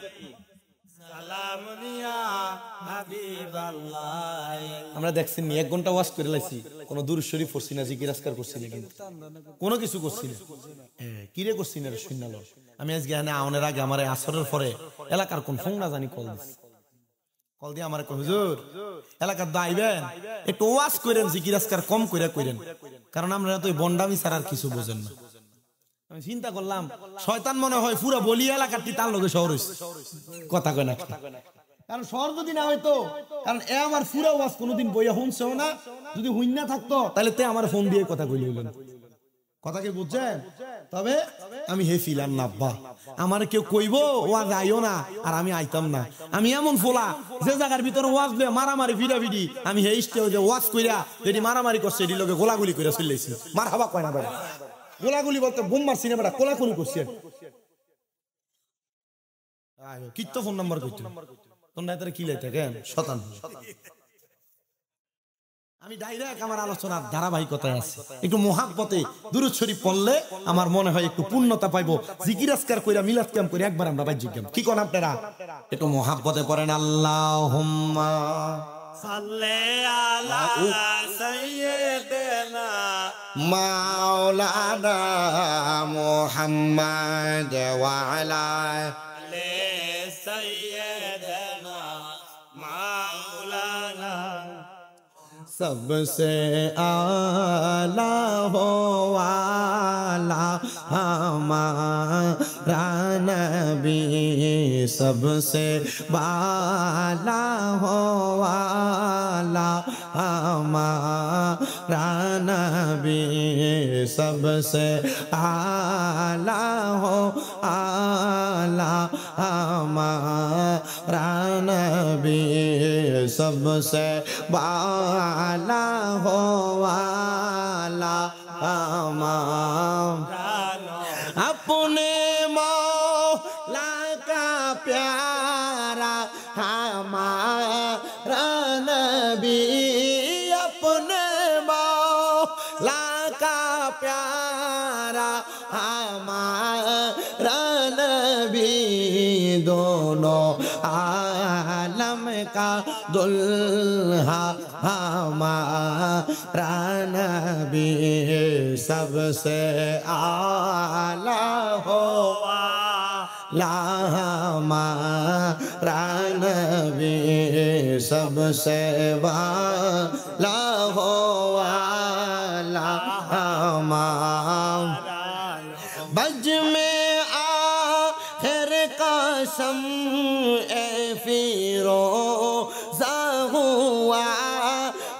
সালামুনিয়া হাবিবাল্লাহ। আমরা দেখছি 1 ঘন্টা ওয়াজ করে লাইছি, কোন দুরূদ শরীফ পড়ছি না, জিকির আজকার করছি না, কিন্তু কোনো কিছু করছি না। কিরে করছি না রে শুননাল। আমি আজকে এখানে আওনের আগে আমার আসরের পরে এলাকার কোন ফোন না জানি কল দিছি, কল দিয়ে আমার হুজুর এলাকার দাইবেন একটু ওয়াজ করেন, জিকির আজকার কম করে করেন, কারণ আমরা তো বন্ডামি ছাড়া আর কিছু বোঝেন না। আমি চিন্তা করলাম শয়তান মনে হয় পুরো বলি এলাকাটি তার লগে শহর হইছে, কথা কয় না, কারণ শহর যদি না হইতো, কারণ এ আমার পুরো ওয়াজ কোনোদিন বইয়া শুনছেও না, যদি হুইন না থাকতো তাহলে তে আমার ফোন দিয়ে কথা কইলেন, কথা কি বুঝছেন? তবে আমি হে ফিলাম না, আব্বা আমার কেউ কইব ওয়াজ আইও না আর আমি আইতাম না। আমি এমন ফোলা যে জায়গার ভিতরে ওয়াজ দিয়ে মারামারি ভিড়াভিড়ি আমি হে স্টেজে ওয়াজ কইরা যেটি মারামারি করছে এটি লোকে গোলাগুলি করে চলেছি। মার হাবা কয় না বেটা, গোলাগুলি বলতে বোম মারছি না বেটা, কোলাকুলি করছে। কিত্ত ফোন নাম্বার কইতো তোর না কি লাইতে কেন শতান। আমি ডাইরেক্ট আমার আলোচনার ধারাবাহিকতায় আছে। একটু মুহাব্বতে দুরূদ শরীফ পড়লে আমার মনে হয় একটু পূর্ণতা পাইবো। জিকির আজকার কইরা মিলাদ কাম করে একবার আমরা বাহ্যিক কাম কি কোন আপনারা একটু মুহাব্বতে পড়েন আল্লাহুম্মা সাল্লি আলা সাইয়্যিদিনা মাওলানা মুহাম্মদ ওয়া আলা আলি সাইয়্যিদিনা মাওলানা सबसे आला हो वाला हमारा नबी, सबसे बाला हो वाला हमारा नबी, सबसे आला हो आला हमारा नबी, सबसे वाला हो वाला अपने मौला का प्यारा हमारा नबी, अपने मौला का प्यारा हमारा नबी, दोनों आलम का दुल्हा हमारा नबी, सबसे आला हो वाला हमारा नबी, सबसे वाला हो वाला हमारा। बज में आखिर कसम ए फिरोज़ा हुआ,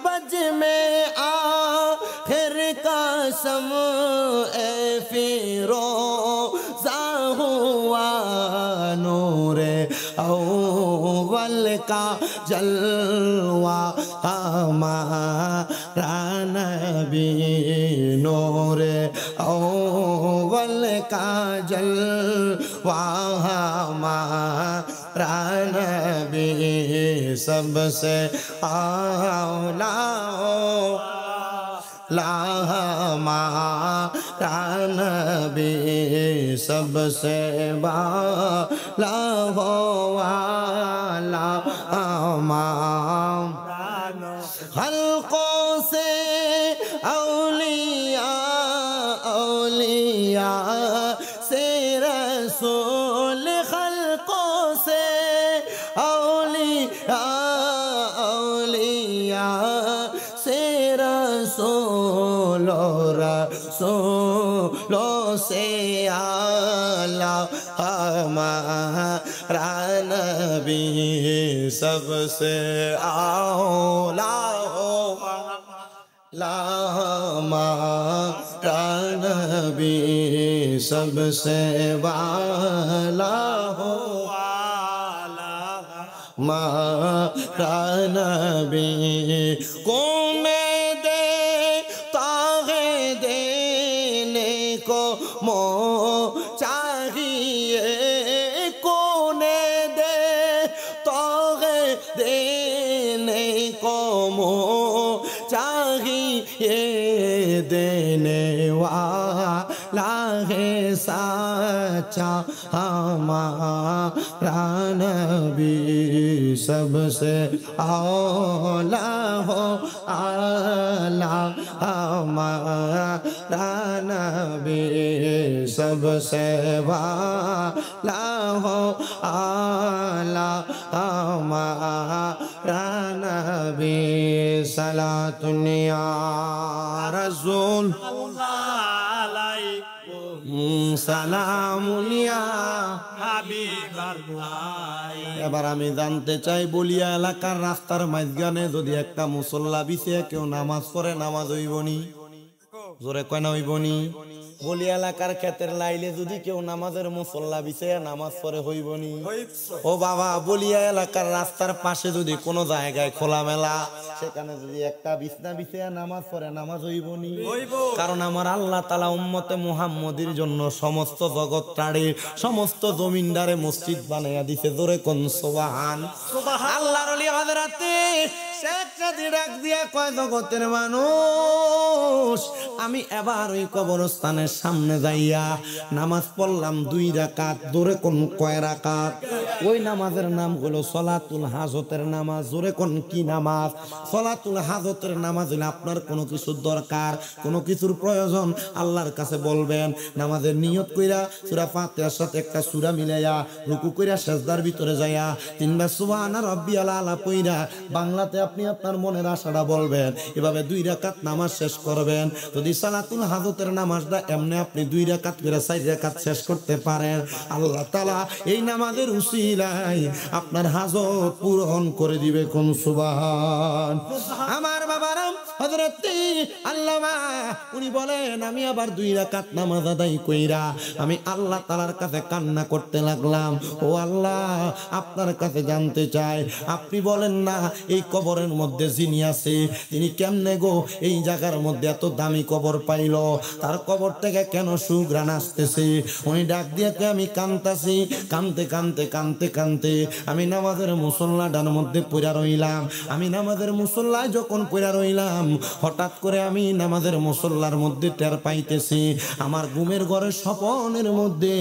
बज में आखिर कसम ए फिरोज़ा हुआ, नूरे अव्वल का जलवा हमारा नबी, नूरे अव्वल का जलवा हमारा नबी, सबसे आला ला हमारा नबी, सबसे बाला हो वाला हमारा। हल्कों से औलिया औलिया से रसूल, खल्कों से औलिया औलिया से रसूल, रसूलों से आला हमारा नबी, सबसे आला हो ला हमारा नबी, सबसे वाला हो वाला हमारा नबी। कौन दे तागे देने को मो चाहिए, कौन दे तागे देने को मो चाहिए, देने वाला है सच्चा हमारा नबी, सबसे आला हो आला हमारा नबी, सबसे वाला हो आला हमारा नबी। सलातुन या रसूल সালামুন ইয়া হাবিবাল্লাহ। এবার আমি জানতে চাই বলিয়া এলাকার রাস্তার মাঝখানে যদি একটা মুসল্লা বিছে কেউ নামাজ পড়ে, নামাজ হইবনি? জোরে কয় না হইবনি? বলি এলাকার ক্ষেতের লাইলে যদি কেউ নামাজের মুসল্লা বিছাইয়া নামাজ পড়ে হইবনি। ও বাবা, বলিয়া এলাকার রাস্তার পাশে যদি কোনো জায়গায় খোলামেলা সেখানে যদি একটা বিছনা বিছাইয়া নামাজ পড়ে নামাজ হইবনি। কারণ আমার আল্লাহ তাআলা উম্মতে মুহাম্মদীর জন্য সমস্ত জগৎটারে সমস্ত জমিনদারে মসজিদ বানাইয়া দিছে। জোরে কোন সুবহান। আল্লাহর ওলি হযরতে শেখ সাদি ডাক দিয়া কয়, জগতের মানুষ, আমি এবার ওই কবরস্থানের সামনে যাইয়া নামাজ পড়লাম 2 রাকাত। জোরে কোন কয় রাকাত? ওই নামাজের নাম হলো সলাতুল হাজতের নামাজ। জোরে কোন কি নামাজ? সলাতুল হাজতের নামাজ হলে আপনার কোনো কিছুর দরকার, কোনো কিছুর প্রয়োজন আল্লাহর কাছে বলবেন। নামাজের নিয়ত কইরা সূরা ফাতিহার সাথে একটা সূরা মিলাইয়া রুকু কইরা সিজদার ভিতরে যাইয়া 3 বার সুবহান রাব্বিয়াল আলা কইরা বাংলাতে আপনি আপনার মনের আশাটা বলবেন। এভাবে 2 রাকাত নামাজ শেষ করবেন। যদি সালাতুল হাজতের নামাজটা এমনি আপনি 2 রাকাত করে 4 রাকাত শেষ করতে পারেন, আল্লাহ তাআলা এই নামাজের উসিলায় আপনার হাজত পূরণ করে দিবে। কোন সুবহান। আমার বাবারা হযরত আল্লামা উনি বলেন, আমি আবার 2 রাকাত নামাজ আদায় কইরা আমি আল্লাহ তাআলার কাছে কান্না করতে লাগলাম। ও আল্লাহ, আপনার কাছে জানতে চাই, আপনি বলেন না এই কবরের মধ্যে যিনি আছে তিনি কেমনে গো এই জায়গার মধ্যে এত দামি কবর পাইল? তার কবর থেকে কেন সুঘ্রাণ আসতেছে? উনি ডাক দিয়ে আমি কাঁদতাছি। কাঁদতে কাঁদতে কাঁদতে কাঁদতে আমি নামাজের মুসল্লাটার মধ্যে পড়া রইলাম। আমি নামাজের মুসল্লায় যখন পড়া রইলাম, হঠাৎ করে আমি নামাজের মুসল্লার মধ্যে টের পাইতেছি আমার ঘুমের ঘরে স্বপনের মধ্যে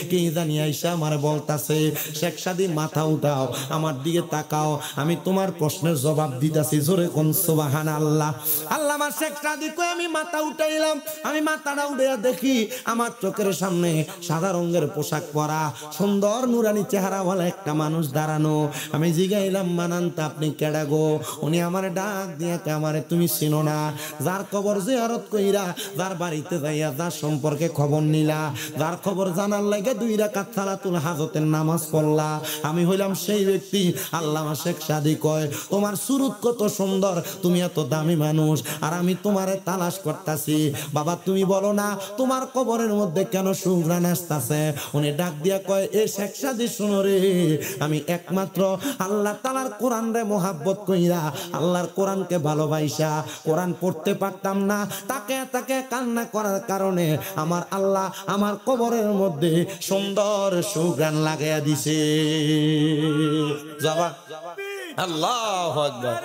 কে জানি আইসা আমার বলতাছে, শেখ সাদি মাথা উঠাও, আমার দিকে তাকাও, আমি তোমার প্রশ্নের জবাব দিতাছি। জোরে কোন সুবহানাল্লাহ। আল্লাহ আমার শেখ সাদি কই আমি মাথা উঠাইলাম। আমি মাথাটা উঠাইয়া দেখি আমার চোখের সামনে সাদা রঙের পোশাক পরা সুন্দর নুরানি চেহারাওয়ালা একটা মানুষ দাঁড়ানো। আমি জিগাইলাম, মানান্তা আপনি কেডা গো? উনি আমার ডাক দিয়া কে, আমারে তুমি চিনো না? যার কবর জিয়ারত কইরা, যার বাড়িতে যাইয়া যার সম্পর্কে খবর নিলা, যার খবর জানার লাগে 2 রাকাত সালাতুল হাজতের নামাজ পড়লা, আমি হইলাম সেই ব্যক্তি। আল্লামা শেখ সাদি কয়, তোমার সুরত কত সুন্দর, তুমি এত দামি মানুষ, আর আমি তোমারে তালাশ করতাছি। বাবা তুমি বলো না তোমার কবরের মধ্যে কেন সুঘ্রাণ আসতাছে? উনি ডাক দিয়া কয়, এ শেখ সাদি শুনো রে, আমি একমাত্র আল্লাহ তাআলার কোরআন রে মোহাব্বত কইরা, আল্লাহর কোরআনকে ভালোবাসা কোরআন পড়তে পারতাম না, তাকে তাকে কান্না করার কারণে আমার আল্লাহ আমার কবরের মধ্যে সুন্দর সুঘ্রাণ লাগাইয়া দিছে। যাবা আল্লাহু আকবার।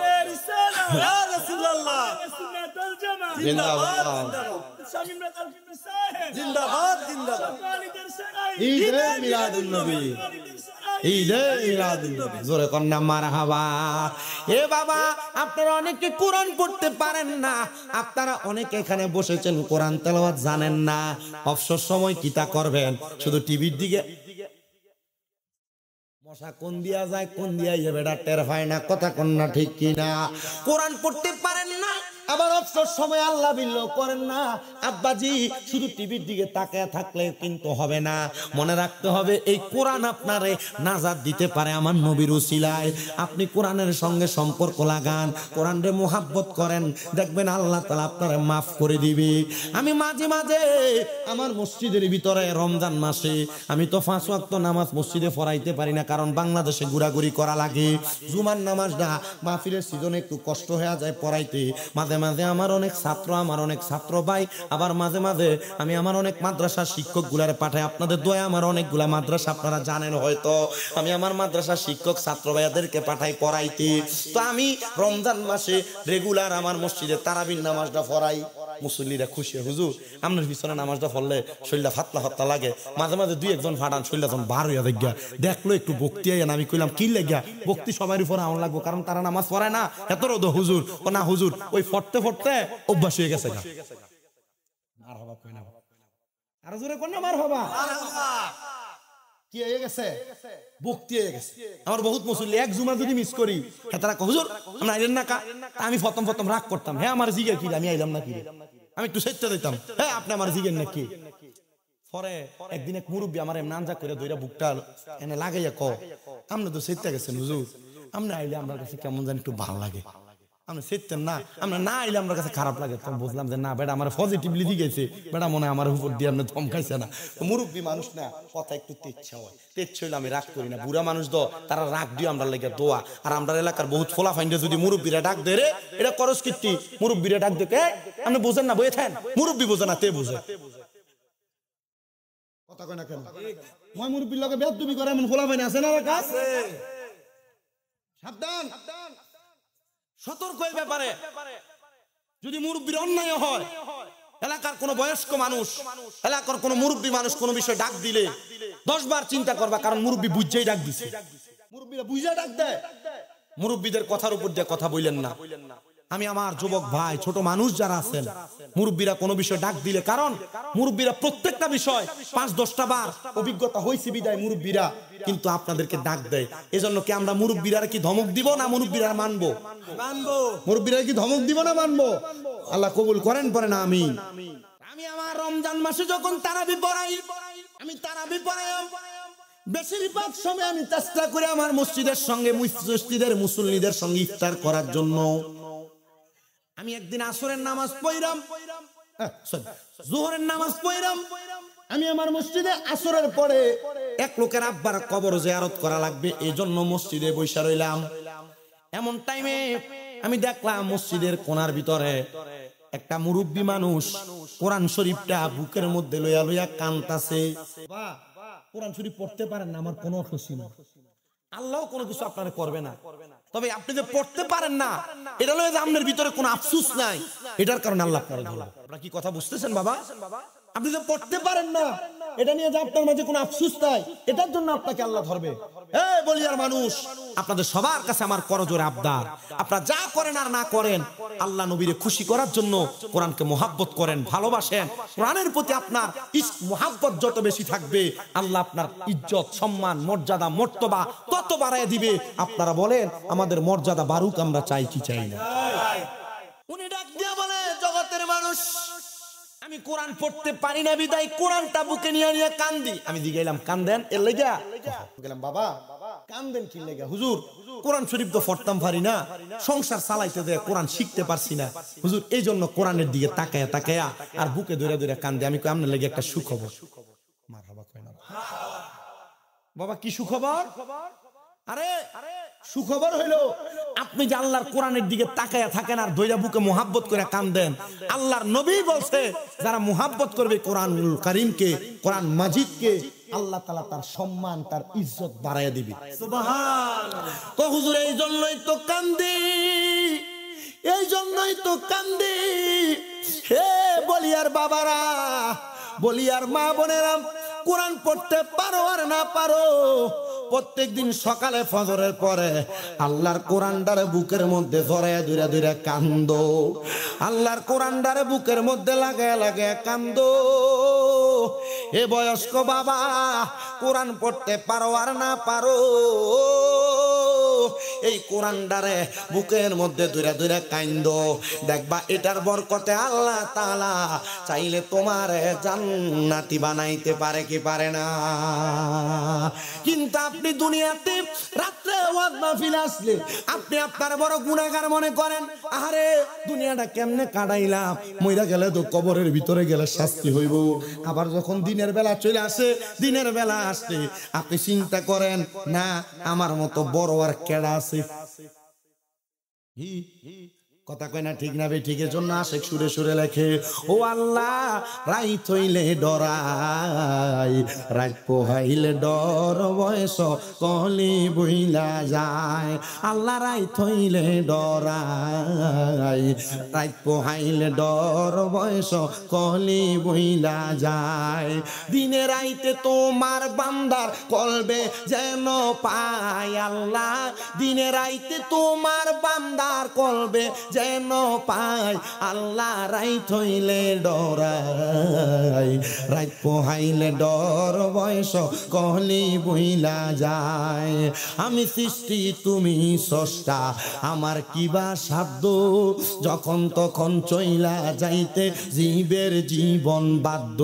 ইয়া রাসূলুল্লাহ জিন্দাবাদ জিন্দাবাদ জিন্দাবাদ। ঈদে মিলাদুন নবী, ঈদে মিলাদুন নবী। জোরে কন্যা মারহাবা। এ বাবা, আপনারা অনেকে কোরআন পড়তে পারেন না, আপনারা অনেকে এখানে বসেছেন কোরআন তেলাওয়াত জানেন না। অবসর সময় কিতা করবেন? শুধু টিভির দিকে মশা কোন দিয়া যায় কোন দিয়া বেটা টের হয় না। কথা কন্যা ঠিক কিনা? কোরআন পড়তে পারেন না, আবার অবসর সময় আল্লাহ বিল্লাহ করেন না। আব্বাজি শুধু টিভির দিকে তাকায় থাকলে কিন্তু হবে না। মনে রাখতে হবে এই কোরআন আপনারে নাজাত দিতে পারে আমার নবীর উসিলায়। আপনি কোরআনের সঙ্গে সম্পর্ক লাগান, কোরআনরে মোহাব্বত করেন, দেখবেন আল্লাহ তাআলা আপনারে মাফ করে দিবে। আমি মাঝে মাঝে আমার মসজিদের ভিতরে রমজান মাসে আমি তো 5 ওয়াক্ত নামাজ মসজিদে পড়াইতে পারি না, কারণ বাংলাদেশে ঘোরাঘুরি করা লাগে। জুমার নামাজটা মাহফিলের সিজনে একটু কষ্ট হয়ে যায় পড়াইতে। মাঝে মাঝে আমার অনেক ছাত্র ভাই, আবার মাঝে মাঝে আমি আমার অনেক মাদ্রাসার শিক্ষক গুলারে পাঠাই। আপনাদের দোয়া আমার অনেকগুলা মাদ্রাসা আপনারা জানেন হয়তো, আমি আমার মাদ্রাসার শিক্ষক ছাত্র ভাইয়াদেরকে পাঠাই পড়াইতে। তো আমি রমজান মাসে রেগুলার আমার মসজিদে তারাবির নামাজটা পড়াই। মুসল্লিরা খুশি, হুজুর আপনার পিছনে নামাজটা পড়লে শরীরটা ফাতলা ফাতলা লাগে। মাঝে মাঝে 2-1 ফাটান শরীরটা যখন বার হইয়া দেখা দেখলো একটু ভক্তি আইন। আমি কইলাম কি লাগিয়া ভক্তি সবার উপরে আমার লাগবো, কারণ তারা নামাজ পড়ে না। এত রোদ হুজুর, ও না হুজুর ওই ফটতে ফটতে অভ্যাস হয়ে গেছে। মার হবা কই না, আর জোরে কোন না মার হবা। কি হয়ে গেছে? ভক্তি হয়ে গেছে। আমার বহুত মুসল্লি এক জুমা যদি মিস করি তারা কয় হুজুর আমরা আইলেন না কা? আমি প্রথম রাগ করতাম, হ্যাঁ আমার জিগের কি আমি আইলাম না কি, আমি একটু সেটটা দিতাম, হ্যাঁ আপনি আমার জিগের নাকি। পরে একদিন এক মুরব্বী আমার নানজা করে দইরা বুকটা এনে লাগাইয়া ক, আপনি তো সেটটা গেছেন হুজুর, আপনি আইলে আমার কাছে কেমন জানি একটু ভালো লাগে। আমরা শিখতেন না, আমরা না আইলে আমার কাছে খারাপ লাগে। তখন বুঝলাম যে না বেটা আমার পজিটিভলি দিয়েছে, বেটা মনে হয় আমার উপর দিয়ে আপনি ধমকাইছে না। মুরব্বী মানুষ না, কথা একটু তেচ্ছা হয়, তেচ্ছা হইলে আমি রাগ করি না। বুড়া মানুষ তারা রাগ দিয়ে আমরা লেগে দোয়া। আর আমরা এলাকার বহুত ফোলা ফাইন্ডে যদি মুরব্বীরা ডাক দে রে এটা করস কীর্তি, মুরব্বীরা ডাক দেখে আপনি বোঝেন না, বয়ে থাকেন, মুরব্বী বোঝে না, তে বুঝে। কথা কয় না কেন? মই মুরব্বীর লগে বেয়াদবি করে এমন ফোলা ফাইন আছে না এলাকা? সাবধান, সতর্ক এই ব্যাপারে। যদি মুরব্বীর অন্যায় হয়, এলাকার কোন বয়স্ক মানুষ, এলাকার কোন মুরব্বী মানুষ কোন বিষয় ডাক দিলে 10 বার চিন্তা করবা, কারণ মুরব্বী বুঝেই ডাক দিছে। মুরব্বীরা বুঝে ডাক দেয়, মুরব্বীদের কথার উপর দিয়ে কথা বললেন না। আমি আমার যুবক ভাই, ছোট মানুষ যারা আছেন, মুরব্বীরা কোনো বিষয় ডাক দিলে, কারণ মুরব্বীরা প্রত্যেকটা বিষয় 5-10টা বার অভিজ্ঞতা হয়েছে বিদায় মুরব্বীরা কিন্তু আপনাদেরকে ডাক দেয়। এজন্য কি আমরা মুরব্বীরা কি ধমক দিব না মুরব্বীরা মানবো? মুরব্বীরা কি ধমক দিব না মানবো? আল্লাহ কবুল করেন, পরে না আমি আমার রমজান মাসে যখন তারাবি পড়াই, আমি তারাবি পড়াই বেশিরভাগ সময় আমি চেষ্টা করি আমার মসজিদের সঙ্গে, মসজিদের মুসল্লিদের সঙ্গে ইফতার করার জন্য। আমি একদিন আসরের নামাজ পড়লাম, জোহরের নামাজ পড়লাম, আমি আমার মসজিদে আসরের পরে এক লোকের আব্বার কবর জিয়ারত করা লাগবে, এই জন্য মসজিদে বসে রইলাম। এমন টাইমে আমি দেখলাম মসজিদের কোণার ভিতরে একটা মুরব্বী মানুষ কোরআন শরীফটা বুকের মধ্যে লইয়া লইয়া কাঁদতাছে। কোরআন শরীফ পড়তে পারেন না, আমার কোনো খুশি না, আল্লাহ কোনো কিছু আপনারা করবে না, তবে আপনি যে পড়তে পারেন না এটা লয়ে যে আপনার ভিতরে কোনো আফসোস নাই, এটার কারণে আল্লাহ আপনারা ধরবে। আপনারা কি কথা বুঝতেছেন বাবা? আপনি যে পড়তে পারেন না এটা নিয়ে যে আপনার মাঝে কোনো আফসোস নাই, এটার জন্য আপনাকে আল্লাহ ধরবে। এই বলিয়ার মানুষ, আপনাদের সবার কাছে আমার করজোরে আবদার, আপনারা যা করেন আর না করেন আল্লাহ নবীরে খুশি করার জন্য কোরআনকে মোহাব্বত করেন, ভালোবাসেন। কোরআনের প্রতি আপনার ইশক মোহাব্বত যত বেশি থাকবে, আল্লাহ আপনার ইজ্জত, সম্মান, মর্যাদা, মর্তবা তত বাড়ায় দিবে। আপনারা বলেন আমাদের মর্যাদা বাড়ুক, আমরা চাই কি চাই না? উনি ডাক দিয়ে বলে, জগতের মানুষ, আমি কোরআন পড়তে পারি না বিদায় কোরআনটা বুকে নিয়ে নিয়ে কান্দি। আমি জিগাইলাম কান্দেন এর লেগা? গেলাম বাবা কান্দেন কি লেগা? হুজুর কোরআন শরীফ তো পড়তাম পারি না, সংসার চালাইতে দেয় কোরআন শিখতে পারছি না হুজুর, এই জন্য কোরআনের দিকে তাকায়া তাকায়া আর বুকে ধরে ধরে কান্দে। আমি কই আপনার লেগে একটা সুখবর। মারহাবা কয় না বাবা, কি সুখবর? আরে সুখবর হইলো আপনি যে আল্লাহর কোরআনের দিকে তাকায়া থাকেন আর দইরা বুকে মুহাব্বত করে কান্দেন। আল্লাহর নবী বলছে যারা মুহাব্বত করবে কোরআনুল কারীমকে, কোরআন মাজিদকে, আল্লাহ তাআলা তার সম্মান, তার ইজ্জত বাড়াইয়া দিবে। সুবহানাল্লাহ। তো হুজুর এই জন্যই তো কান্দি, এই জন্যই তো কান্দি। হে বলিয়ার বাবারা, বলিয়ার মা বোনেরা, কোরআন পড়তে পারো আর না পারো, প্রত্যেক দিন সকালে ফজরের পরে আল্লাহর কোরআনটারে বুকের মধ্যে ধরায়া ধরে ধরে কান্দো, আল্লাহর কোরআনটারে বুকের মধ্যে লাগায় লাগায় কান্দো। এ বয়স্ক বাবা, কোরআন পড়তে পারো আর না পারো, এই কোরআনটারে বুকের মধ্যে ধরে ধরে কান্দো, দেখবা এটার বরকতে আল্লাহ তাআলা চাইলে তোমার জান্নাতি বানাইতে পারে কি পারে না? কিন্তু আপনি দুনিয়াতে রাত্রে ওয়াজ মাহফিল আসলে আপনি আপনার বড় গুনাহগার মনে করেন। আরে দুনিয়াটা কেমনে কাটাইলাম, মইরা গেলে তো কবরের ভিতরে গেলে শাস্তি হইব। আবার যখন দিনের বেলা চলে আসে, দিনের বেলা আসলে আপনি চিন্তা করেন না আমার মতো বড় আর কেডা আছে। কথা কয় না ঠিক না বে? ঠিক এর জন্য আশেক সুরে সুরে লেখে, ও আল্লাহ রাইত হইলে ডরাই, রাত পোহাইলে ডর, বয়স কলি বইলা যায়। আল্লাহ রাইত হইলে ডরাই, রাত পোহাইলে ডর, বয়স কলি বইলা যায়। দিনে রাইতে তোমার বান্দার কলবে যেন পায় আল্লাহ, দিনে রাইতে তোমার বান্দার কলবে যেন পাই আল্লাহ রাইত হইলে ডরাই রাইত পোহাইলে ডর বয়স কহলি বইলা যায় আমি সৃষ্টি তুমি স্রষ্টা আমার কিবা সাধ্য যখন তখন চইলা যাইতে জীবের জীবন বাধ্য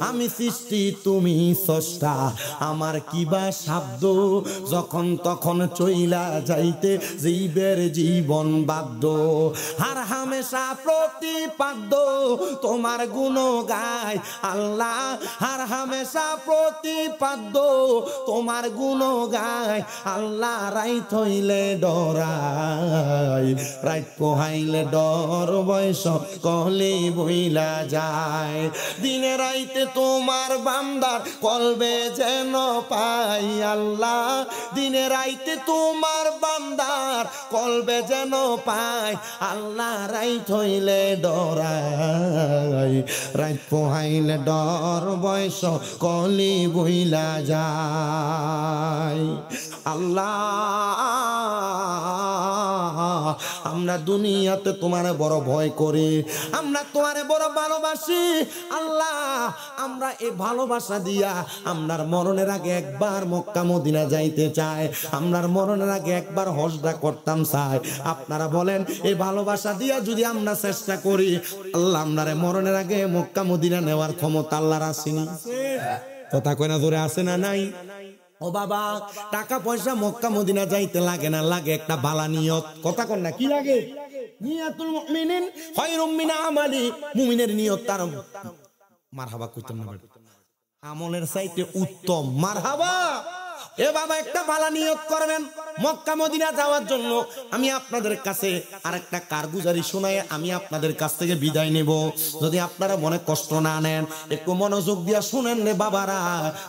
আমি সৃষ্টি তুমি স্রষ্টা আমার কিবা সাধ্য যখন তখন চইলা যাইতে জীবের জীবন বাধ্য আর হামেশা প্রতিপাদ্য তোমার গুণ গায় আল্লাহ আর হামেশা প্রতিপাদ্য তোমার গুণ গায় আল্লাহ রাইত হইলে ডরাই রাইত পোহাইলে ডর বয়স কলে বইলা যায় দিনে রাইতে তোমার বান্দার কলবে যেন পাই আল্লাহ দিনে রাইতে তোমার বান্দার কলবে যেন পাই আল্লাহ রাইত হইলে ডরাই রাইত পোহাইলে ডর বয়স কলি বইলা যায় আল্লাহ আমরা দুনিয়াতে তোমারে বড় ভয় করি আমরা তোমারে বড় ভালোবাসি আল্লাহ আমরা এই ভালোবাসা দিয়া আমরার মরণের আগে একবার মক্কা মদিনা যাইতে চাই আমরার মরণের আগে একবার হজটা করতাম চাই আপনারা বলেন এই ভালোবাসা দিয়া যদি আমরা চেষ্টা করি আল্লাহ আমরারে মরণের আগে মক্কা মদিনা নেওয়ার ক্ষমতা আল্লাহর আসেনি কথা কয় না জোরে আছে না নাই ও বাবা টাকা পয়সা মক্কা মদিনা যাইতে লাগে না লাগে একটা ভালো নিয়ত কথা কন না কি লাগে নিয়াতুল মুমিনিন খায়রুম মিন আমালি মুমিনের নিয়ত তার মারহাবা কইতেন না আমলের চাইতে উত্তম মারহাবা এ বাবা একটা ভালো নিয়ত করবেন মক্কা মদিনা যাওয়ার জন্য আমি আপনাদের কাছে আরেকটা কারগুজারি শোনায় আমি আপনাদের কাছ থেকে বিদায় নেব যদি আপনারা মনে কষ্ট না নেন একটু মনোযোগ দিয়া শুনেন রে বাবারা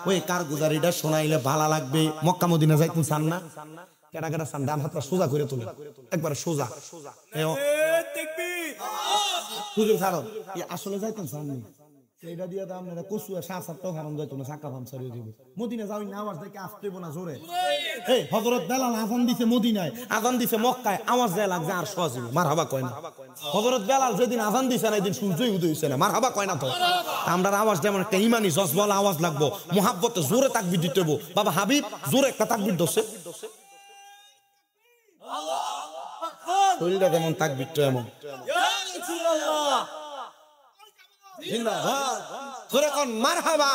ওই কারগুজারিটা শোনাইলে ভালো লাগবে মক্কা মদিনা যাইতেন চান না কেডা কেডা চান ডান হাতটা সোজা করে তুলে একবার সোজা হুজুর ছাড়ো আসলে যাইতেন চান না সেইটা দিয়ে দাম না কচু সাত সাতটাও হারাম যাইতো না চাকা ভাম ছাড়িয়ে দিব মদিনা যাওই না আওয়াজ দেখে আসতে না জোরে এই হযরত বেলাল আযান দিছে মদিনায় আযান দিছে মক্কায় আওয়াজ দেয়া লাগছে আর সজিব মারহাবা কয় না হযরত বেলাল যেদিন আযান দিছে না এদিন সূর্যই উদয় হইছে না মারহাবা কয় না তো আমরার আওয়াজ যেমন একটা ইমানি জজবল আওয়াজ লাগবো মুহাব্বতে জোরে তাকবীর দিতে হবে বাবা হাবিব জোরে একটা তাকবীর দছে আল্লাহু আকবার শরীরটা যেমন তাকবীরটা এমন ইয়া রাসূলুল্লাহ জিন্দাবাদ জোরে কোন মারহাবা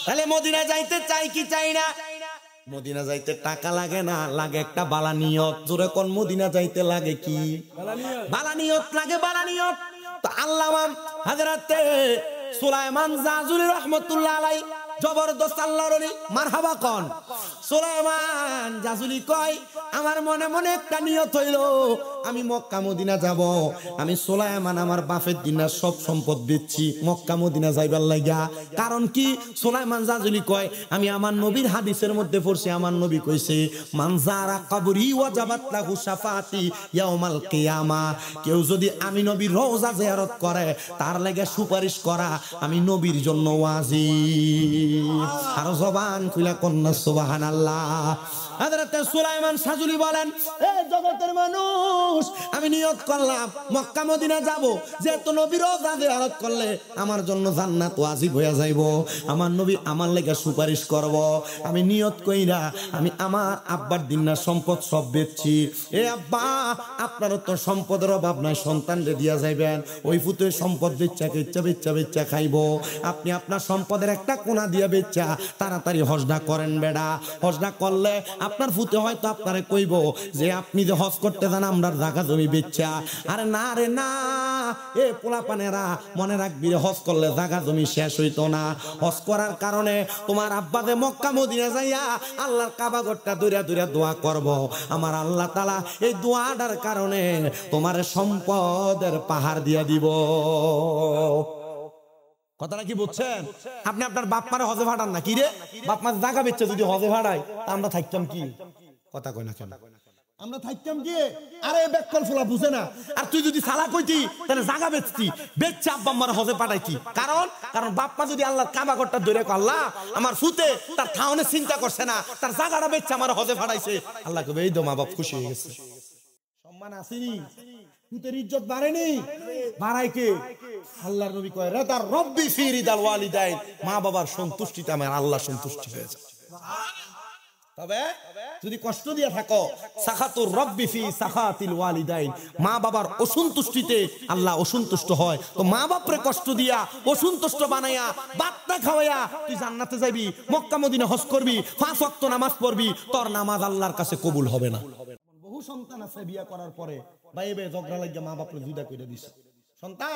তাহলে মদিনা যাইতে চাই কি চাই না মদিনা যাইতে টাকা লাগে না লাগে একটা ভালো নিয়ত জোরে কোন মদিনা যাইতে লাগে কি ভালো নিয়ত লাগে ভালো নিয়ত তো আল্লামা হযরত সুলাইমান জাজুলি রাহমাতুল্লাহ আলাইহি জবরদস্ত আল্লাহর ওলি মারহাবা কোন সুলাইমান জাজুলি কয় আমার মনে মনে একটা নিয়ত হইল আমি মক্কা মদিনা যাব আমি সুলাইমান আমার বাপের দিনার সব সম্পদ বেচছি মক্কা মদিনা যাইবার লাগা কারণ কি সুলাইমান জাজুলি কয় আমি আমার নবীর হাদিসের মধ্যে পড়ছি আমার নবী কইছে মান যারা কবরি ওয়াজাবাত লাহু শাফাআতি ইয়াউমাল কিয়ামা কেউ যদি আমি নবীর রওজা জিয়ারত করে তার লাগা সুপারিশ করা আমি নবীর জন্য ওয়াজিব আর জবান খুলে কন্না সুবহানাল্লাহ হযরত সুলাইমান সাজুলি বলেন এই জগতের মানুষ আমি নিয়ত করলাম মক্কা মদিনা যাব যেহেতু নবীর রওজা জিয়ারত করলে আমার জন্য জান্নাত ওয়াজিব হয়ে যাইব আমার নবী আমার লাগা সুপারিশ করব আমি নিয়ত কইরা আমি আমার আব্বার দিনার সম্পদ সব বেচছি এ আব্বা আপনারও তো সম্পদের অভাব নাই সন্তানরে দিয়া যাইবেন ওই ফুতের সম্পদ বেচ্চা খাইবো আপনি আপনার সম্পদের একটা কোনা দিয়া বেচ্চা তাড়াতাড়ি হজটা করেন বেডা হজটা করলে আপনার ফুতে হয়তো আপনারে কইব যে আপনি যে হজ করতে যান আমরার জায়গা জমি বেচ্চা আরে না রে না এ পোলাপানেরা মনে রাখবি হজ করলে জায়গা জমি শেষ হইতো না হজ করার কারণে তোমার আব্বা যে মক্কা মদিনা যাইয়া আল্লাহর কাবা ঘরটা দূরে দূরে দোয়া করব আমার আল্লাহ তাআলা এই দোয়াটার কারণে তোমার সম্পদের পাহাড় দিয়া দিব কথাটা কি বুঝছেন আপনি আপনার বাপ মারে হজে ভাড়ান না কি রে বাপ মার জায়গা বেচছে যদি হজে ভাড়াই তা আমরা থাকতাম কি কথা কই না কেন আমরা থাকতাম কি আরে বেকল ফুলা বুঝে না আর তুই যদি সালা কইতি তাহলে জায়গা বেচতি বেচছে আব্বা আমার হজে পাঠাইতি কারণ বাপ মা যদি আল্লাহর কাবা ঘরটা ধরে আল্লাহ আমার ফুতে তার থাউনে চিন্তা করছে না তার জায়গাটা বেচছে আমার হজে পাঠাইছে আল্লাহ কবে এই তো মা বাপ খুশি হয়ে গেছে সম্মান আসেনি পুতের ইজ্জত বাড়েনি, বাড়ায় কে? আল্লাহর নবী কয় রাদা রব্বি ফি রিদাল ওয়ালিদাইন, মা বাবার সন্তুষ্টিতে আমার আল্লাহ সন্তুষ্টি হয়ে যায়। তবে যদি কষ্ট দিয়ে থাকো, সাখাতুর রব্বি ফি সাখাতিল ওয়ালিদাইন, মা বাবার অসন্তুষ্টিতে আল্লাহ অসন্তুষ্ট হয়। তো মা বাপরে কষ্ট দিয়া অসন্তুষ্ট বানাইয়া ভাত না খাওয়াইয়া তুই জান্নাতে যাবি, মক্কা মদিনা হজ করবি, 5 ওয়াক্ত নামাজ পড়বি, তোর নামাজ আল্লাহর কাছে কবুল হবে না। বহু সন্তান আছে বিয়া করার পরে বাইবে ঝগড়া লাগিয়া মা বাপরে জুদা করে দিছে। সন্তান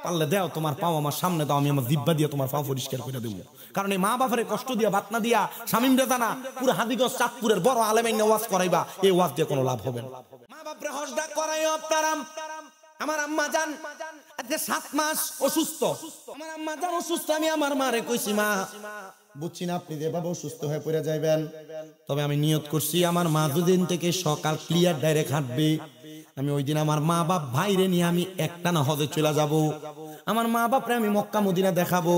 পারলে দেও, তোমার পাও আমার সামনে দাও, আমি আমার জিব্বা দিয়ে তোমার পাও পরিষ্কার করে দেবো। কারণ এই মা বাপের কষ্ট দিয়া ভাত না দিয়া শামিম রেজানা পুরো হাদিগঞ্জ চাঁদপুরের বড় আলেমাইন ওয়াজ করাইবা, এই ওয়াজ দিয়ে কোনো লাভ হবে না। মা বাপরে হজ ডাক করাইও আপনারা। আমার আম্মা জান আজকে 7 মাস অসুস্থ, আমার আম্মা জান অসুস্থ। আমি আমার মারে কইছি, মা বুঝছি না আপনি যেভাবে অসুস্থ হয়ে পড়ে যাইবেন, তবে আমি নিয়ত করছি আমার মা দুদিন থেকে সকাল ক্লিয়ার ডাইরেক্ট হাঁটবে। আমি ওই দিন আমার মা বাপ ভাইরে নিয়ে আমি একটানা হজে চলে যাব। আমার মা বাপরে আমি মক্কা মদিনা দেখাবো,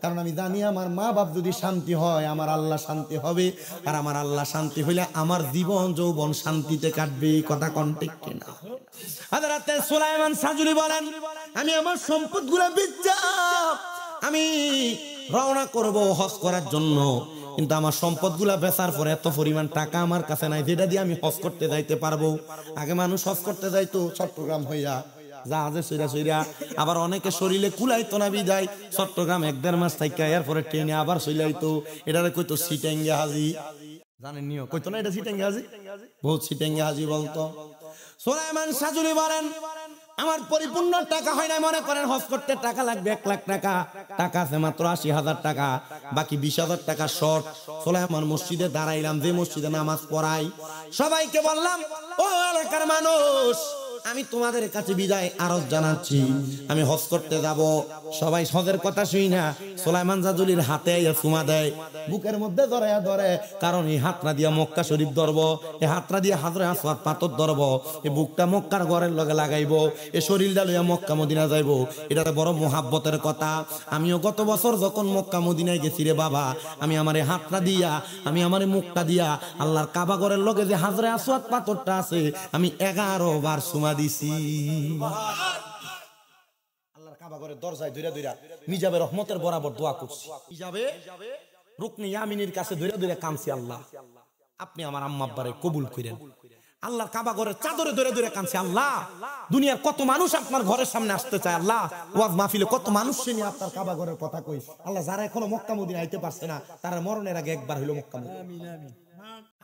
কারণ আমি জানি আমার মা বাপ যদি শান্তি হয় আমার আল্লাহ শান্তি হবে, আর আমার আল্লাহ শান্তি হইলে আমার জীবন যৌবন শান্তিতে কাটবে। কথা কোন ঠিক কিনা? হযরত সুলাইমান সাজুলি বলেন, আমি আমার সম্পদগুলো বেচা আমি রওনা করব হজ করার জন্য, কিন্তু আমার সম্পদগুলা বেচার পরে এত পরিমাণ টাকা আমার কাছে নাই যেটা দিয়ে আমি হজ করতে যাইতে পারবো। আগে মানুষ হজ করতে যাইতো চট্টগ্রাম হইয়া জাহাজে সইরা সইরা, আবার অনেকে শরীরে কুলাইতো না বিদায় চট্টগ্রাম 1-1.5 মাস থাইকা এরপরে ট্রেনে আবার চইলাইতো। এটারে কইতো সিটাঙ্গে হাজি, জানেন নিও কইতো না এটা সিটাঙ্গে হাজি, বহুত সিটাঙ্গে হাজি বলতো। সুলাইমান সাজুলি বলেন, আমার পরিপূর্ণ টাকা হয় না, মনে করেন হজ করতে টাকা লাগবে 1 লাখ টাকা, টাকা আছে মাত্র 80,000 টাকা, বাকি 20,000 টাকা শর্ট। সুলাইমান মসজিদে দাঁড়াইলাম, যে মসজিদে নামাজ পড়াই, সবাইকে বললাম, ও এলাকার মানুষ, আমি তোমাদের কাছে বিদায় আরজ জানাচ্ছি, আমি হজ করতে যাব। সবাই হজের কথা শুই না সুলাইমান সাজুলির হাতে চুমা দেয়, বুকের মধ্যে ধরায়া ধরে, কারণ এই হাতটা দিয়া মক্কা শরীফ ধরব, এই হাতটা দিয়া হাজরে আসওয়াদ পাথর ধরব, এই বুকটা মক্কার ঘরের লগে লাগাইব, এই শরীরটা লইয়া মক্কা মদিনা যাইব। এটা বড় মোহাব্বতের কথা। আমিও গত বছর যখন মক্কা মদিনায় গেছি রে বাবা, আমি আমার এই হাতটা দিয়া, আমি আমার মুখটা দিয়া আল্লাহর কাবা ঘরের লগে যে হাজরে আসওয়াদ পাথরটা আছে, আমি 11 বার চুমা দিছি। আল্লাহর কাবা ঘরের দরজায় ধইরা ধইরা মিজাবে রহমতের বরাবর দোয়া করছি, মিজাবে রুকনে ইয়ামিনের কাছে ধইরা ধইরা কাঁদছি, আল্লাহ আপনি আমার আম্মা আব্বারে কবুল করেন। আল্লাহর কাবা ঘরের চাদরে ধরে ধরে কাঁদছি, আল্লাহ দুনিয়ার কত মানুষ আপনার ঘরের সামনে আসতে চায়, আল্লাহ ওয়াজ মাহফিলে কত মানুষ নিয়ে আপনার কাবা ঘরের কথা কই, আল্লাহ যারা এখনো মক্কা মদিনা আইতে পারছে না তারা মরণের আগে একবার হইলো মক্কা মদিনা।